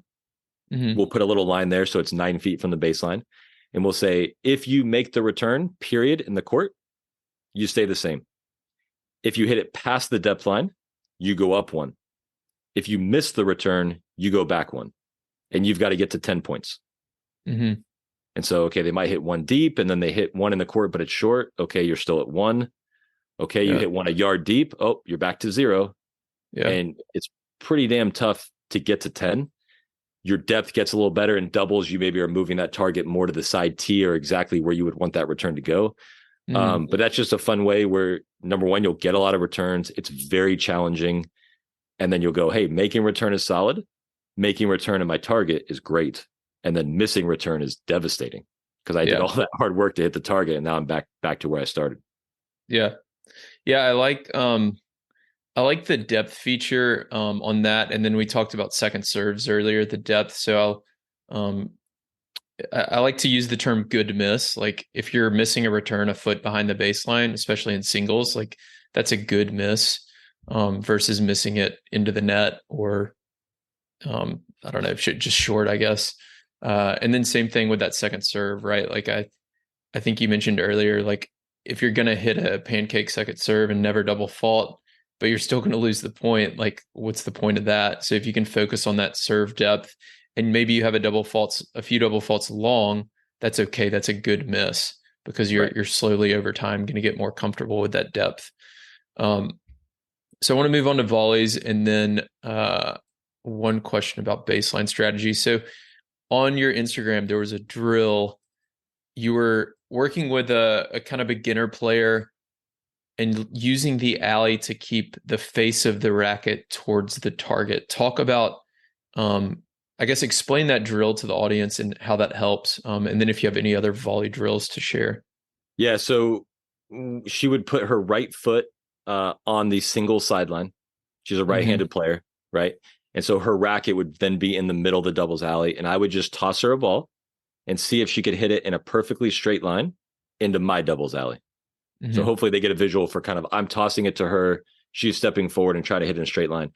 Hmm. We'll put a little line there. So it's 9 feet from the baseline. And we'll say, if you make the return, period, in the court, you stay the same. If you hit it past the depth line, you go up one. If you miss the return, you go back one. And you've got to get to 10 points. Hmm. And so, okay, they might hit one deep and then they hit one in the court, but it's short. Okay, you're still at one. Okay, you Yeah. hit one a yard deep. Oh, you're back to zero. Yeah. And it's pretty damn tough to get to 10. Your depth gets a little better and doubles. You maybe are moving that target more to the side tee or exactly where you would want that return to go. Hmm. But that's just a fun way where, number one, you'll get a lot of returns. It's very challenging. And then you'll go, hey, making return is solid. Making return in my target is great. And then missing return is devastating because I did Yeah. all that hard work to hit the target. And now I'm back to where I started. Yeah. Yeah. I like the depth feature on that. And then we talked about second serves earlier, the depth. So um, I like to use the term good miss. Like if you're missing a return a foot behind the baseline, especially in singles, like that's a good miss versus missing it into the net or I don't know, just short, I guess. And then same thing with that second serve, right? Like I think you mentioned earlier, like if you're going to hit a pancake second serve and never double fault, but you're still going to lose the point, like what's the point of that? So if you can focus on that serve depth and maybe you have a few double faults long, that's okay. That's a good miss because you're slowly over time going to get more comfortable with that depth. So I want to move on to volleys and then one question about baseline strategy. So on your Instagram, there was a drill. You were working with a kind of beginner player and using the alley to keep the face of the racket towards the target. Talk about, I guess, explain that drill to the audience and how that helps. And then if you have any other volley drills to share. Yeah. So she would put her right foot on the single sideline. She's a right-handed player, right? And so her racket would then be in the middle of the doubles alley. And I would just toss her a ball and see if she could hit it in a perfectly straight line into my doubles alley. So hopefully they get a visual for kind of, I'm tossing it to her, she's stepping forward and try to hit it in a straight line.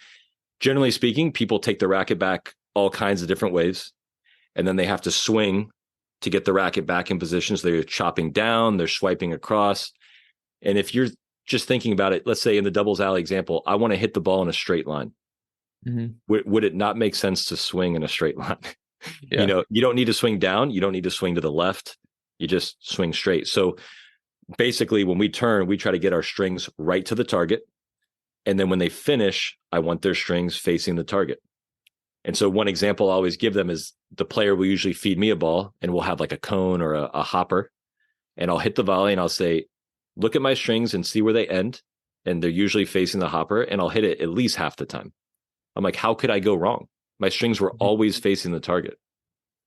Generally speaking, people take the racket back all kinds of different ways. And then they have to swing to get the racket back in position. So they're chopping down, they're swiping across. And if you're just thinking about it, let's say in the doubles alley example, I want to hit the ball in a straight line. Would it not make sense to swing in a straight line? Yeah. You know, you don't need to swing down. You don't need to swing to the left. You just swing straight. So basically, when we turn, we try to get our strings right to the target. And then when they finish, I want their strings facing the target. And so one example I always give them is the player will usually feed me a ball and we'll have like a cone or a hopper. And I'll hit the volley and I'll say, look at my strings and see where they end. And they're usually facing the hopper and I'll hit it at least half the time. I'm like, how could I go wrong? My strings were always facing the target.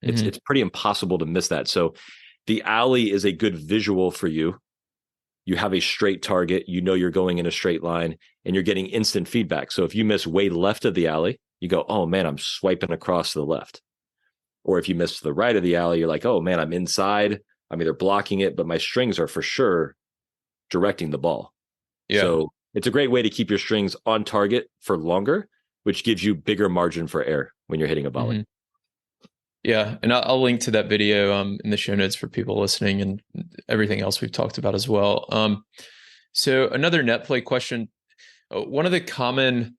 It's pretty impossible to miss that. So the alley is a good visual for you. You have a straight target, you know you're going in a straight line, and you're getting instant feedback. So if you miss way left of the alley, you go, oh man, I'm swiping across to the left. Or if you miss to the right of the alley, you're like, oh man, I'm inside. I'm either blocking it, but my strings are for sure directing the ball. Yeah. So it's a great way to keep your strings on target for longer, which gives you bigger margin for error when you're hitting a volley. Yeah, and I'll link to that video in the show notes for people listening and everything else we've talked about as well. So another net play question. One of the common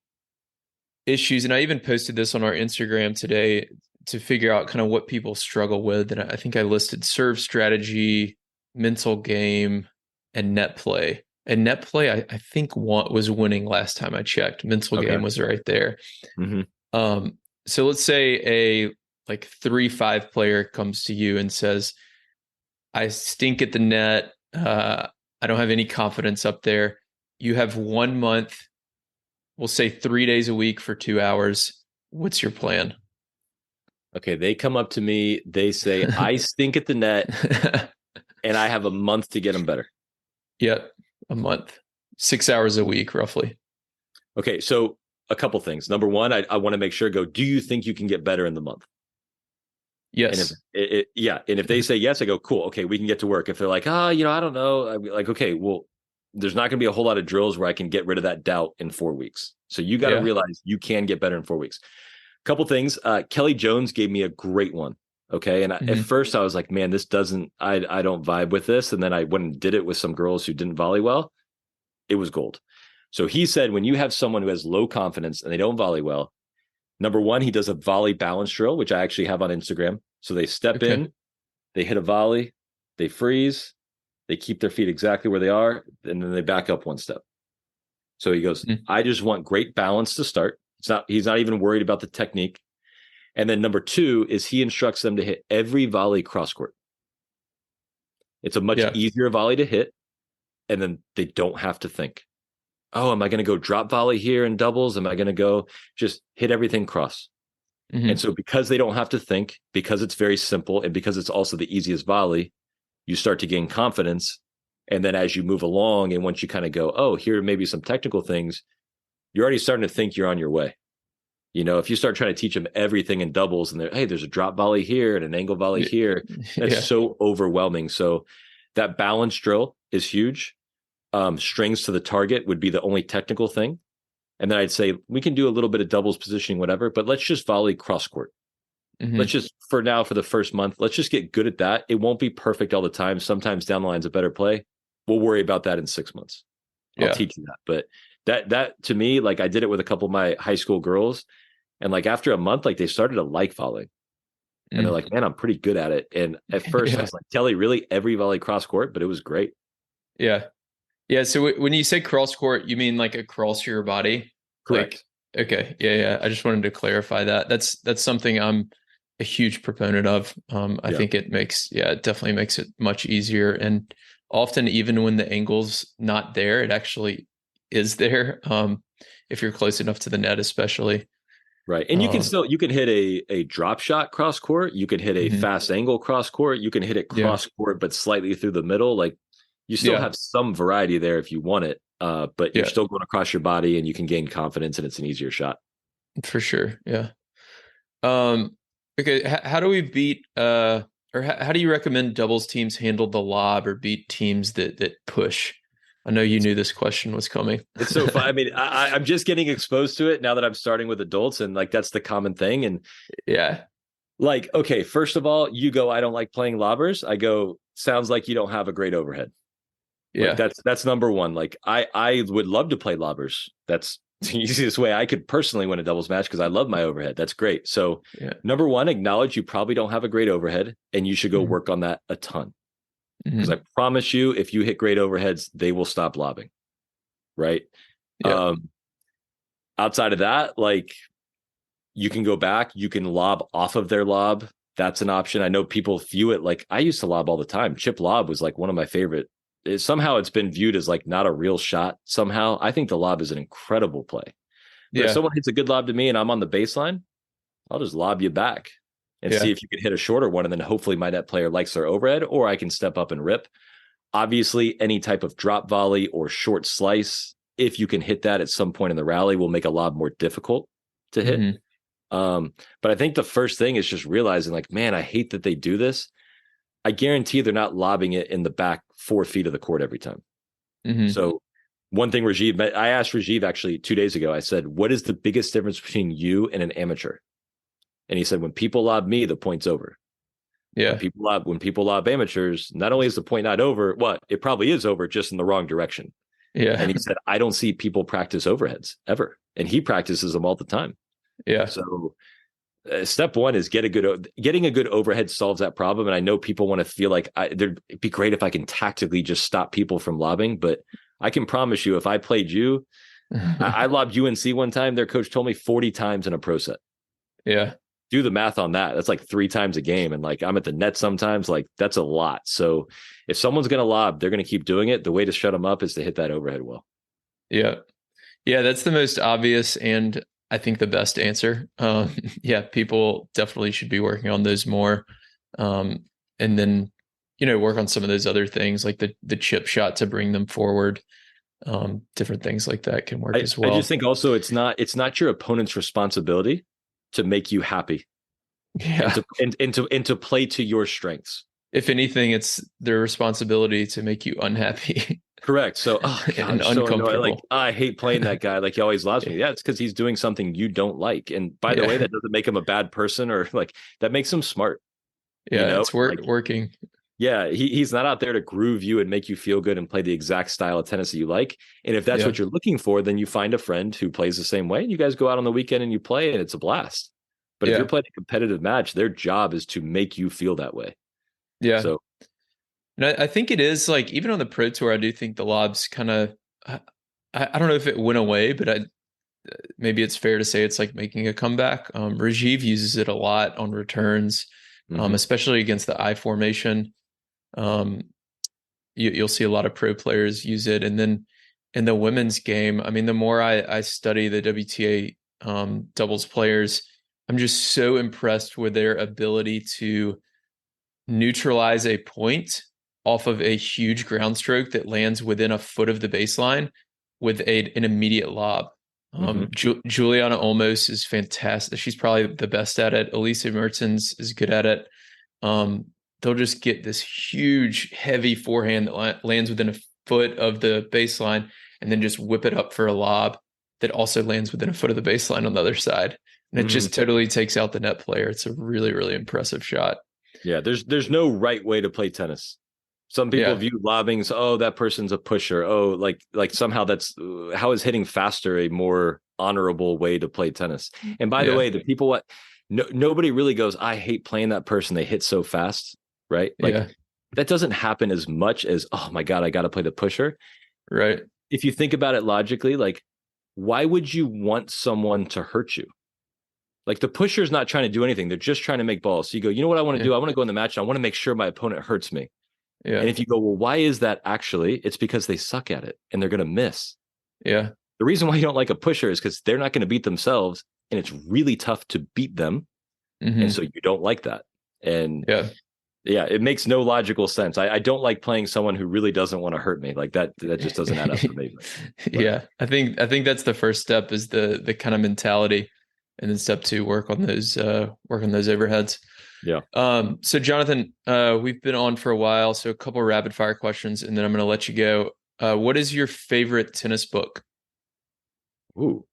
issues, and I even posted this on our Instagram today to figure out kind of what people struggle with. And I think I listed serve strategy, mental game, and net play. And net play, I think was winning last time I checked. Mental game was right there. So let's say a 3-5 player comes to you and says, I stink at the net. I don't have any confidence up there. You have 1 month, we'll say 3 days a week for 2 hours. What's your plan? Okay. They come up to me. They say, I stink at the net and I have a month to get them better. Yep. A month, 6 hours a week, roughly. Okay. So a couple things. Number one, I want to make sure, do you think you can get better in the month? Yes. And if they say yes, I go, cool. Okay, we can get to work. If they're like, I don't know, I'd be like, okay, well, there's not going to be a whole lot of drills where I can get rid of that doubt in 4 weeks. So you got to realize you can get better in 4 weeks. Couple things. Kelly Jones gave me a great one. Okay. And at first I was like, man, this I don't vibe with this. And then I went and did it with some girls who didn't volley well. It was gold. So he said, when you have someone who has low confidence and they don't volley well, number one, he does a volley balance drill, which I actually have on Instagram. So they step in, they hit a volley, they freeze, they keep their feet exactly where they are, and then they back up 1 step. So he goes, I just want great balance to start. He's not even worried about the technique. And then number 2 is he instructs them to hit every volley cross court. It's a much easier volley to hit, and then they don't have to think. Oh, am I going to go drop volley here in doubles? Am I going to go just hit everything cross? And so because they don't have to think, because it's very simple, and because it's also the easiest volley, you start to gain confidence. And then as you move along, and once you kind of go, oh, here are maybe some technical things, you're already starting to think you're on your way. You know, if you start trying to teach them everything in doubles and hey, there's a drop volley here and an angle volley here, that's so overwhelming. So that balance drill is huge. Strings to the target would be the only technical thing. And then I'd say, we can do a little bit of doubles positioning, whatever, but let's just volley cross court. Let's just, for now, for the first month, let's just get good at that. It won't be perfect all the time. Sometimes down the line's a better play, we'll worry about that in 6 months. I'll Yeah. teach you that. But that to me, like I did it with a couple of my high school girls, and like after a month, like they started to like volley. And they're Mm. like, man, I'm pretty good at it. And at first I Yeah. was like, Kelly, really every volley cross court, but it was great. Yeah. Yeah. So when you say cross court, you mean like across your body? Like, Correct. okay. Yeah. Yeah. I just wanted to clarify that. That's something I'm a huge proponent of. I Yeah. think it definitely makes it much easier. And often, even when the angle's not there, it actually is there. If you're close enough to the net, especially. Right. And Um, you can hit a drop shot cross court. You can hit a mhm. fast angle cross court. You can hit it Yeah. cross court, but slightly through the middle. Like you still Yeah. have some variety there if you want it. But you're Yeah. still going across your body and you can gain confidence and it's an easier shot. For sure. Yeah. Um, okay. How do we beat, or how do you recommend doubles teams handle the lob or beat teams that push? I know you knew this question was coming. It's so fun. I mean, I'm just getting exposed to it now that I'm starting with adults, and like that's the common thing. And Yeah. like, okay, first of all, you go, I don't like playing lobbers. I go, sounds like you don't have a great overhead. Like Yeah. that's number one. Like I would love to play lobbers. That's the easiest way I could personally win a doubles match because I love my overhead. That's great. So Yeah. number one, acknowledge you probably don't have a great overhead and you should go Mhm. work on that a ton. Because I Mhm. promise you, if you hit great overheads, they will stop lobbing. Right. Yeah. Outside of that, like you can go back, you can lob off of their lob. That's an option. I know people view it like I used to lob all the time. Chip lob was like one of my favorite. Somehow it's been viewed as like not a real shot. Somehow I think the lob is an incredible play. But if Yeah. someone hits a good lob to me and I'm on the baseline, I'll just lob you back and see Yeah. if you can hit a shorter one. And then hopefully my net player likes their overhead, or I can step up and rip. Obviously, any type of drop volley or short slice, if you can hit that at some point in the rally, will make a lob more difficult to hit. Mhm. But I think the first thing is just realizing, like, man, I hate that they do this. I guarantee they're not lobbing it in the back 4 feet of the court every time. Mhm. So one thing I asked Rajiv actually 2 days ago, I said, what is the biggest difference between you and an amateur? And he said, when people lob me, the point's over. Yeah. When people lob amateurs, not only is the point not over, it probably is over, just in the wrong direction. Yeah. And he said, I don't see people practice overheads ever. And he practices them all the time. Yeah. So step one is getting a good overhead solves that problem. And I know people want to feel like it'd be great if I can tactically just stop people from lobbing, but I can promise you, if I played you, I lobbed UNC one time. Their coach told me 40 times in a pro set. Yeah. Do the math on that. That's like 3 times a game. And like I'm at the net sometimes, like that's a lot. So if someone's going to lob, they're going to keep doing it. The way to shut them up is to hit that overhead well. Yeah. Yeah. That's the most obvious and I think the best answer. Yeah, people definitely should be working on those more. And then, work on some of those other things like the chip shot to bring them forward. Different things like that can work as I just well. think also it's not your opponent's responsibility to make you happy Yeah. and to play to your strengths. If anything, it's their responsibility to make you unhappy. Correct. So, oh God, And I'm so annoyed. Like, uncomfortable. I hate playing that guy. Like, he always loves me. Yeah, it's because he's doing something you don't like. And by the way, Yeah. that doesn't make him a bad person, or like that makes him smart. Yeah. It's Like, working. yeah, he's not out there to groove you and make you feel good and play the exact style of tennis that you like. And if that's Yeah. what you're looking for, then you find a friend who plays the same way, and you guys go out on the weekend and you play, and it's a blast. But if you're Yeah. playing a competitive match, their job is to make you feel that way. Yeah. So, And I think it is like, even on the pro tour, I do think the lobs kind of, I don't know if it went away, but maybe it's fair to say it's like making a comeback. Rajiv uses it a lot on returns, mhm. especially against the I formation. Um, you'll see a lot of pro players use it. And then in the women's game, I mean, the more I study the WTA doubles players, I'm just so impressed with their ability to neutralize a point off of a huge ground stroke that lands within a foot of the baseline with an immediate lob. Juliana Olmos is fantastic. She's probably the best at it. Elisa Mertens is good at it. They'll just get this huge, heavy forehand that lands within a foot of the baseline and then just whip it up for a lob that also lands within a foot of the baseline on the other side. And it just totally takes out the net player. It's a really, really impressive shot. Yeah, there's no right way to play tennis. Some people Yeah. view lobbing as, oh, that person's a pusher. Oh, like somehow that's how is hitting faster a more honorable way to play tennis? And by the Yeah. way, the people what nobody really goes, I hate playing that person. They hit so fast, right? Like Yeah. that doesn't happen as much as, oh my God, I got to play the pusher. Right. If you think about it logically, like why would you want someone to hurt you? Like the pusher's not trying to do anything. They're just trying to make balls. So you go, you know what I want to Yeah. do? I want to go in the match. And I want to make sure my opponent hurts me. Yeah. And if you go, well, why is that actually? It's because they suck at it and they're going to miss. Yeah. The reason why you don't like a pusher is because they're not going to beat themselves and it's really tough to beat them. And Hmm. so you don't like that. And Yeah. yeah, it makes no logical sense. I don't like playing someone who really doesn't want to hurt me. Like that just doesn't add up for me. But Yeah. I think that's the first step is the kind of mentality. And then step two, work on those overheads. yeah. So Jonathan, we've been on for a while, so a couple rapid fire questions, and then I'm going to let you go. What is your favorite tennis book? Ooh,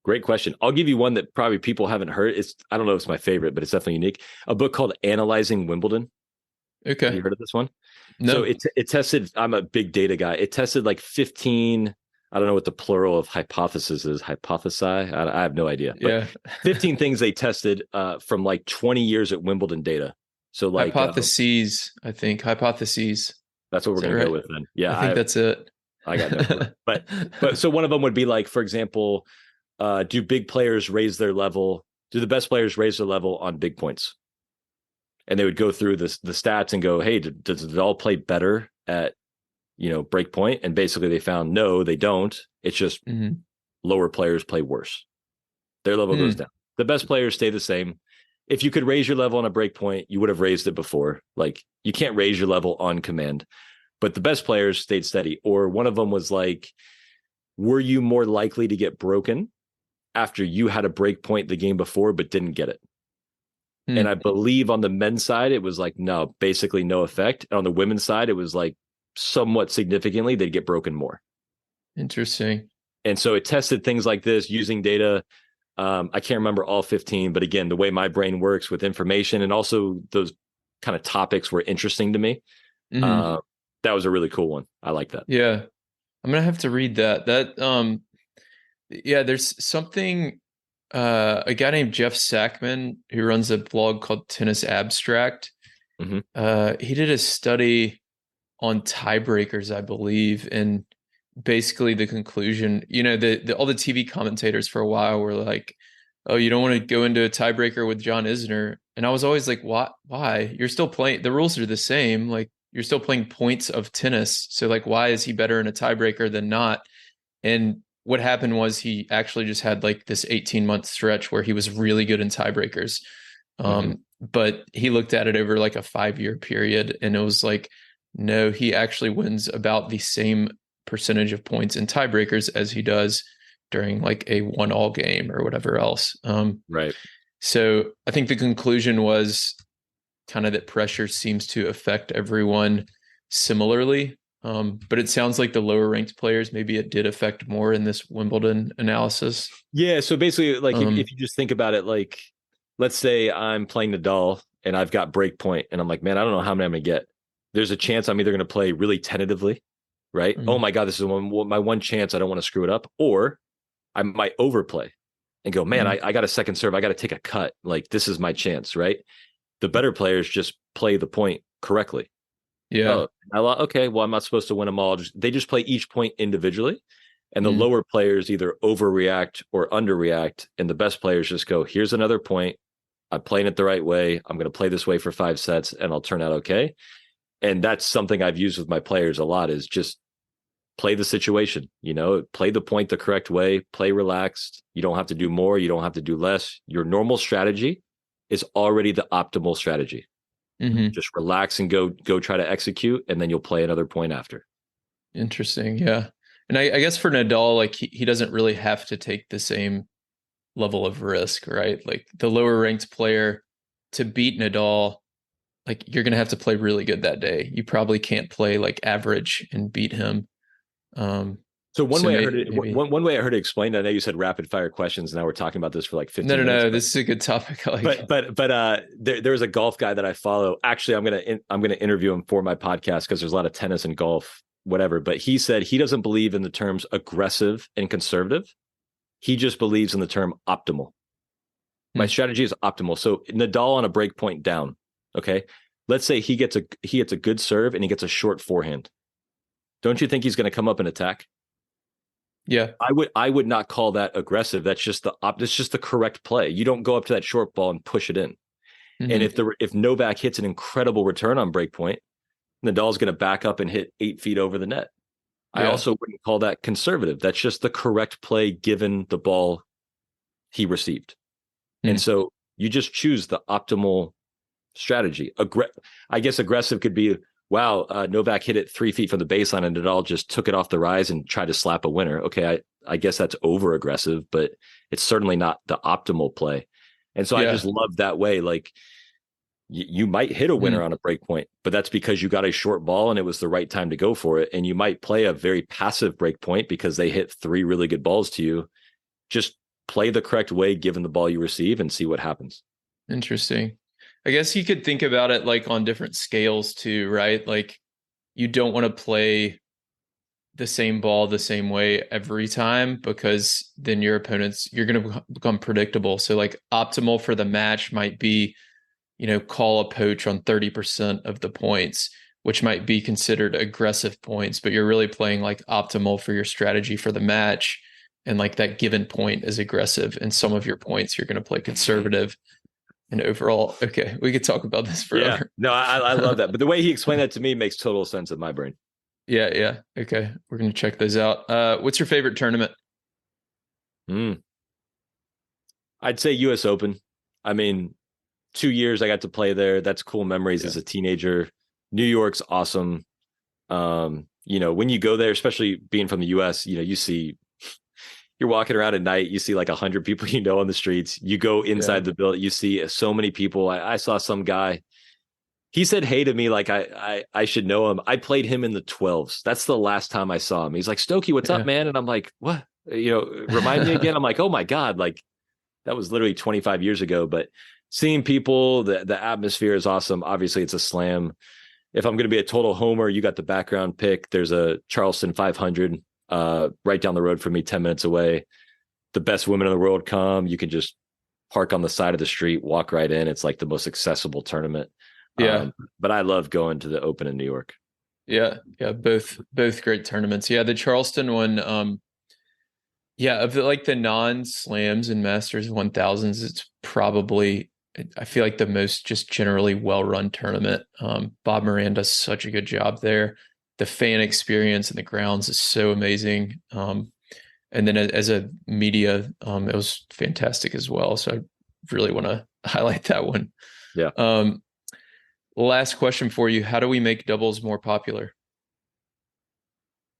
great question. I'll give you one that probably people haven't heard. I don't know if it's my favorite, but it's definitely unique. A book called Analyzing Wimbledon. Have Okay. you heard of this one? So No. it tested, I'm a big data guy. It tested like 15, I don't know what the plural of hypothesis is. Hypothesi? I have no idea. But Yeah. 15 things they tested from like 20 years at Wimbledon data. So like Hypotheses, I think. Hypotheses. that's what we're Is that going to go right? with then. I Yeah, think that's it. I got no clue. But so one of them would be like, for example, do big players raise their level? Do the best players raise their level on big points? And they would go through the stats and go, hey, does it all play better at break point? And basically they found no, they don't. It's just Hmm. lower players play worse. Their level goes Hmm. down. The best players stay the same. If you could raise your level on a break point, you would have raised it before. Like you can't raise your level on command, but the best players stayed steady. Or one of them was like, were you more likely to get broken after you had a break point the game before, but didn't get it? And Hmm. I believe on the men's side, it was like, no, basically no effect. And on the women's side, it was like somewhat significantly, they'd get broken more. Interesting. And so it tested things like this using data. I can't remember all 15, but again, the way my brain works with information and also those kind of topics were interesting to me. Hmm. Uh, that was a really cool one. I like that. Yeah. I'm gonna have to read that. Yeah, there's something a guy named Jeff Sackman who runs a blog called Tennis Abstract. Hmm. He did a study on tiebreakers, I believe, and basically the conclusion, all the TV commentators for a while were like, "Oh, you don't want to go into a tiebreaker with John Isner," and I was always like, "Why? Why? You're still playing. The rules are the same. Like you're still playing points of tennis. So like, why is he better in a tiebreaker than not?" And what happened was he actually just had like this 18-month stretch where he was really good in tiebreakers. Hmm. But he looked at it over like a 5-year period and it was like, no, he actually wins about the same percentage of points in tiebreakers as he does during like a 1-all game or whatever else. Right. So I think the conclusion was kind of that pressure seems to affect everyone similarly. But it sounds like the lower ranked players, maybe it did affect more in this Wimbledon analysis. Yeah. So basically, like if Um, you just think about it, like let's say I'm playing Nadal and I've got break point and I'm like, man, I don't know how many I'm going to get. There's a chance I'm either going to play really tentatively, right? Oh mm, my God, this is my one chance. I don't want to screw it up. Or I might overplay and go, man, mm, I got a second serve. I got to take a cut. Like this is my chance, right? The better players just play the point correctly. yeah. Oh, okay. Well, I'm not supposed to win them all. They just play each point individually. And the Mm, lower players either overreact or underreact. And the best players just go, here's another point. I'm playing it the right way. I'm going to play this way for 5 sets and I'll turn out okay. And that's something I've used with my players a lot is just play the situation, play the point the correct way, play relaxed. You don't have to do more. You don't have to do less. Your normal strategy is already the optimal strategy. hmm. Just relax and go try to execute, and then you'll play another point after. Interesting. Yeah. And I guess for Nadal, like he doesn't really have to take the same level of risk, right? Like the lower ranked player to beat Nadal, like you're going to have to play really good that day. You probably can't play like average and beat him. Um, So one So way I heard it, maybe. one way I heard it explained. I know you said rapid fire questions. Now we're talking about this for like No, 15 no, minutes. no. This is a good topic. I like. There's a golf guy that I follow. Actually, I'm gonna interview him for my podcast because there's a lot of tennis and golf, whatever. But he said he doesn't believe in the terms aggressive and conservative. He just believes in the term optimal. My Hmm. strategy is optimal. So Nadal on a break point down. Okay, let's say he gets a good serve and he gets a short forehand. Don't you think he's going to come up and attack? Yeah. I would not call that aggressive. That's just that's just the correct play. You don't go up to that short ball and push it in. And Hmm. if Novak hits an incredible return on break point, Nadal's going to back up and hit 8 feet over the net. I Yeah. also wouldn't call that conservative. That's just the correct play given the ball he received. And Hmm. so you just choose the optimal strategy. I guess aggressive could be, wow, Novak hit it 3 feet from the baseline and Nadal just took it off the rise and tried to slap a winner. Okay, I guess that's over aggressive, but it's certainly not the optimal play. And so I Yeah. just love that way. Like you might hit a winner Hmm. on a break point, but that's because you got a short ball and it was the right time to go for it. And you might play a very passive break point because they hit 3 really good balls to you. Just play the correct way given the ball you receive and see what happens. Interesting. I guess you could think about it like on different scales too, right? Like you don't want to play the same ball the same way every time because then your opponents you're going to become predictable. So like optimal for the match might be, call a poach on 30% of the points, which might be considered aggressive points, but you're really playing like optimal for your strategy for the match. And like that given point is aggressive, and some of your points you're going to play conservative. And overall, okay, we could talk about this Yeah, forever. no, I love that. But the way he explained that to me makes total sense in my brain. Yeah, yeah. Okay, we're gonna check those out. What's your favorite tournament? Mm. I'd say US Open. I mean, 2 years I got to play there. That's cool memories Yeah, as a teenager. New York's awesome. When you go there, especially being from the US, you're walking around at night, you see like 100 people on the streets. You go yeah, inside the building, you see so many people. I saw some guy. He said hey to me like I should know him. I played him in the 12s. That's the last time I saw him. He's like, Stokke, what's up, yeah. man? And I'm like, what? Remind me again. I'm like, oh my God, like that was literally 25 years ago. But seeing people, the atmosphere is awesome. Obviously, it's a slam. If I'm going to be a total homer, you got the background pick. There's a Charleston 500 right down the road from me, 10 minutes away. The best women in the world come. You can just park on the side of the street, walk right in. It's like the most accessible tournament. Yeah, But I love going to the Open in New York. yeah, yeah. Both great tournaments. Yeah, the Charleston one. Yeah, of the non-slams and Masters 1000s, it's probably I feel like the most just generally well-run tournament. Bob Moran does such a good job there. The fan experience and the grounds is so amazing. And then as a media, it was fantastic as well. So I really want to highlight that one. Yeah. Um, Last question for you. How do we make doubles more popular?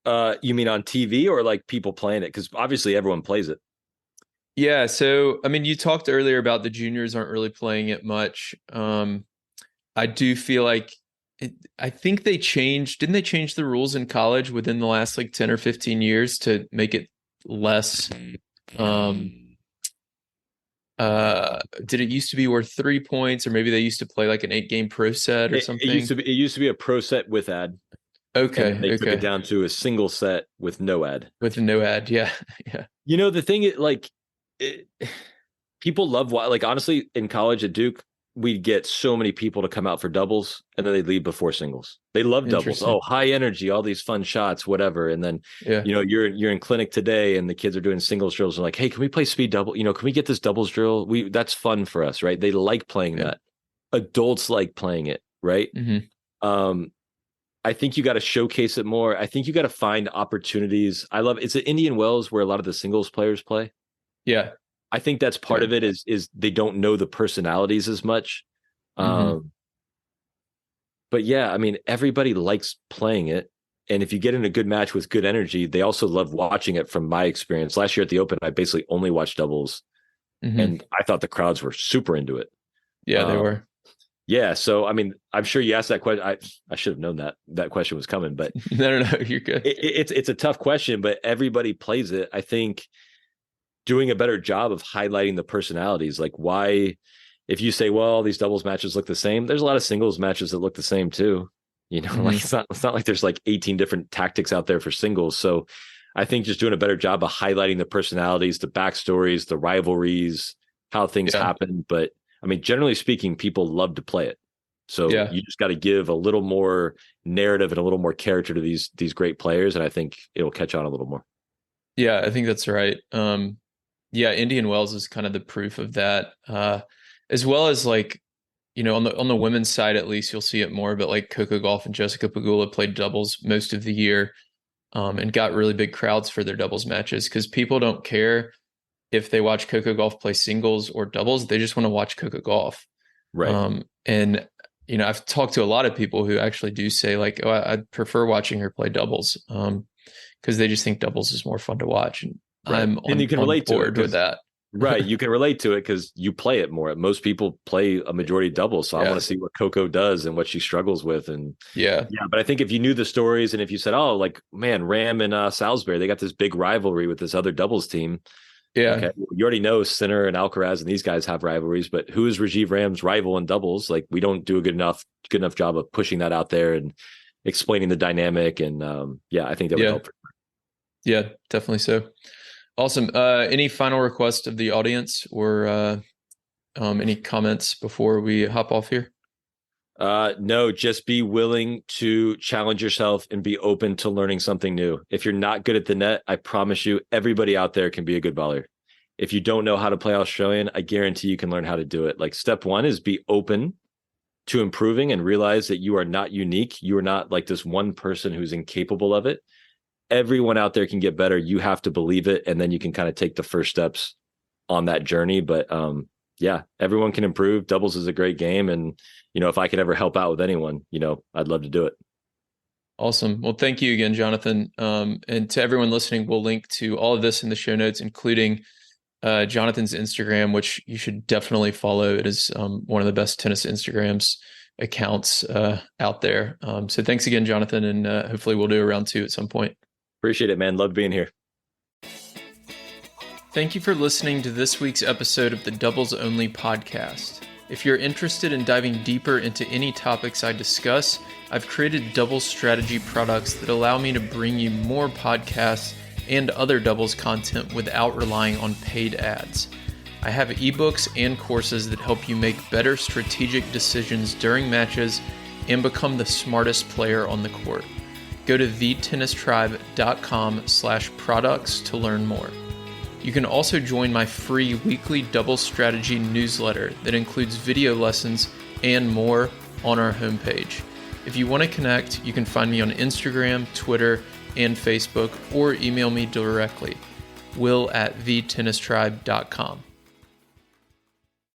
You mean on TV or like people playing it? Because obviously everyone plays it. Yeah, so I mean, you talked earlier about the juniors aren't really playing it much. I do feel like I think didn't they change the rules in college within the last like 10 or 15 years to make it less um did it used to be worth 3 points, or maybe they used to play like an 8 game pro set or It used something? to be a pro set with ad, and then Okay, they took it okay. down to a single set with no ad. With no ad, yeah. Yeah. The thing is, like, it, people love like honestly in college at Duke, we'd get so many people to come out for doubles and then they'd leave before singles. They love doubles. Oh, Interesting. high energy, all these fun shots, whatever. And then, Yeah. you're in clinic today and the kids are doing singles drills and like, hey, can we play speed double? Can we get this doubles drill? That's fun for us, right? They like playing Yeah. that. Adults like playing it, right? Hmm. Um, I think you got to showcase it more. I think you got to find opportunities. I love it's at Indian Wells where a lot of the singles players play. Yeah. I think that's part of it is they don't know the personalities as much. Hmm. Um, but yeah, I mean, everybody likes playing it. And if you get in a good match with good energy, they also love watching it from my experience. Last year at the Open, I basically only watched doubles Hmm. and I thought the crowds were super into it. Yeah, they Um, were. Yeah. So, I mean, I'm sure you asked that question. I should have known that question was coming, but No, you're good. It's a tough question, but everybody plays it. I think doing a better job of highlighting the personalities, like why, if you say, well, these doubles matches look the same, there's a lot of singles matches that look the same too. Like it's not like there's like 18 different tactics out there for singles. So I think just doing a better job of highlighting the personalities, the backstories, the rivalries, how things happen. But I mean, generally speaking, people love to play it. So you just got to give a little more narrative and a little more character to these great players, and I think it'll catch on a little more. Yeah, I think that's right. Indian Wells is kind of the proof of that. As well as like, on the women's side at least, you'll see it more, but like Coco Gauff and Jessica Pegula played doubles most of the year, and got really big crowds for their doubles matches because people don't care if they watch Coco Gauff play singles or doubles. They just want to watch Coco Gauff. Right. And I've talked to a lot of people who actually do say like, oh, I'd prefer watching her play doubles, because they just think doubles is more fun to watch. And I'm and you can relate to it with that. Right. You can relate to it because you play it more. Most people play a majority double. So I want to see what Coco does and what she struggles with. And but I think if you knew the stories and if you said, oh, like, man, Ram and Salisbury, they got this big rivalry with this other doubles team. Yeah. Okay. You already know Sinner and Alcaraz and these guys have rivalries, but who is Rajiv Ram's rival in doubles? Like, we don't do a good enough job of pushing that out there and explaining the dynamic. And I think that would help. Yeah, definitely so. Awesome. Any final request of the audience or any comments before we hop off here? No, just be willing to challenge yourself and be open to learning something new. If you're not good at the net, I promise you, everybody out there can be a good volleyer. If you don't know how to play Australian, I guarantee you can learn how to do it. Like, step one is be open to improving and realize that you are not unique. You are not like this one person who's incapable of it. Everyone out there can get better. You have to believe it. And then you can kind of take the first steps on that journey. But everyone can improve. Doubles is a great game. And, if I could ever help out with anyone, I'd love to do it. Awesome. Well, thank you again, Jonathan. And to everyone listening, we'll link to all of this in the show notes, including Jonathan's Instagram, which you should definitely follow. It is one of the best tennis Instagrams accounts out there. So thanks again, Jonathan. And hopefully we'll do a round 2 at some point. Appreciate it, man. Love being here. Thank you for listening to this week's episode of the Doubles Only podcast. If you're interested in diving deeper into any topics I discuss, I've created doubles strategy products that allow me to bring you more podcasts and other doubles content without relying on paid ads. I have ebooks and courses that help you make better strategic decisions during matches and become the smartest player on the court. Go to thetennistribe.com/products to learn more. You can also join my free weekly doubles strategy newsletter that includes video lessons and more on our homepage. If you want to connect, you can find me on Instagram, Twitter, and Facebook, or email me directly, will@thetennistribe.com.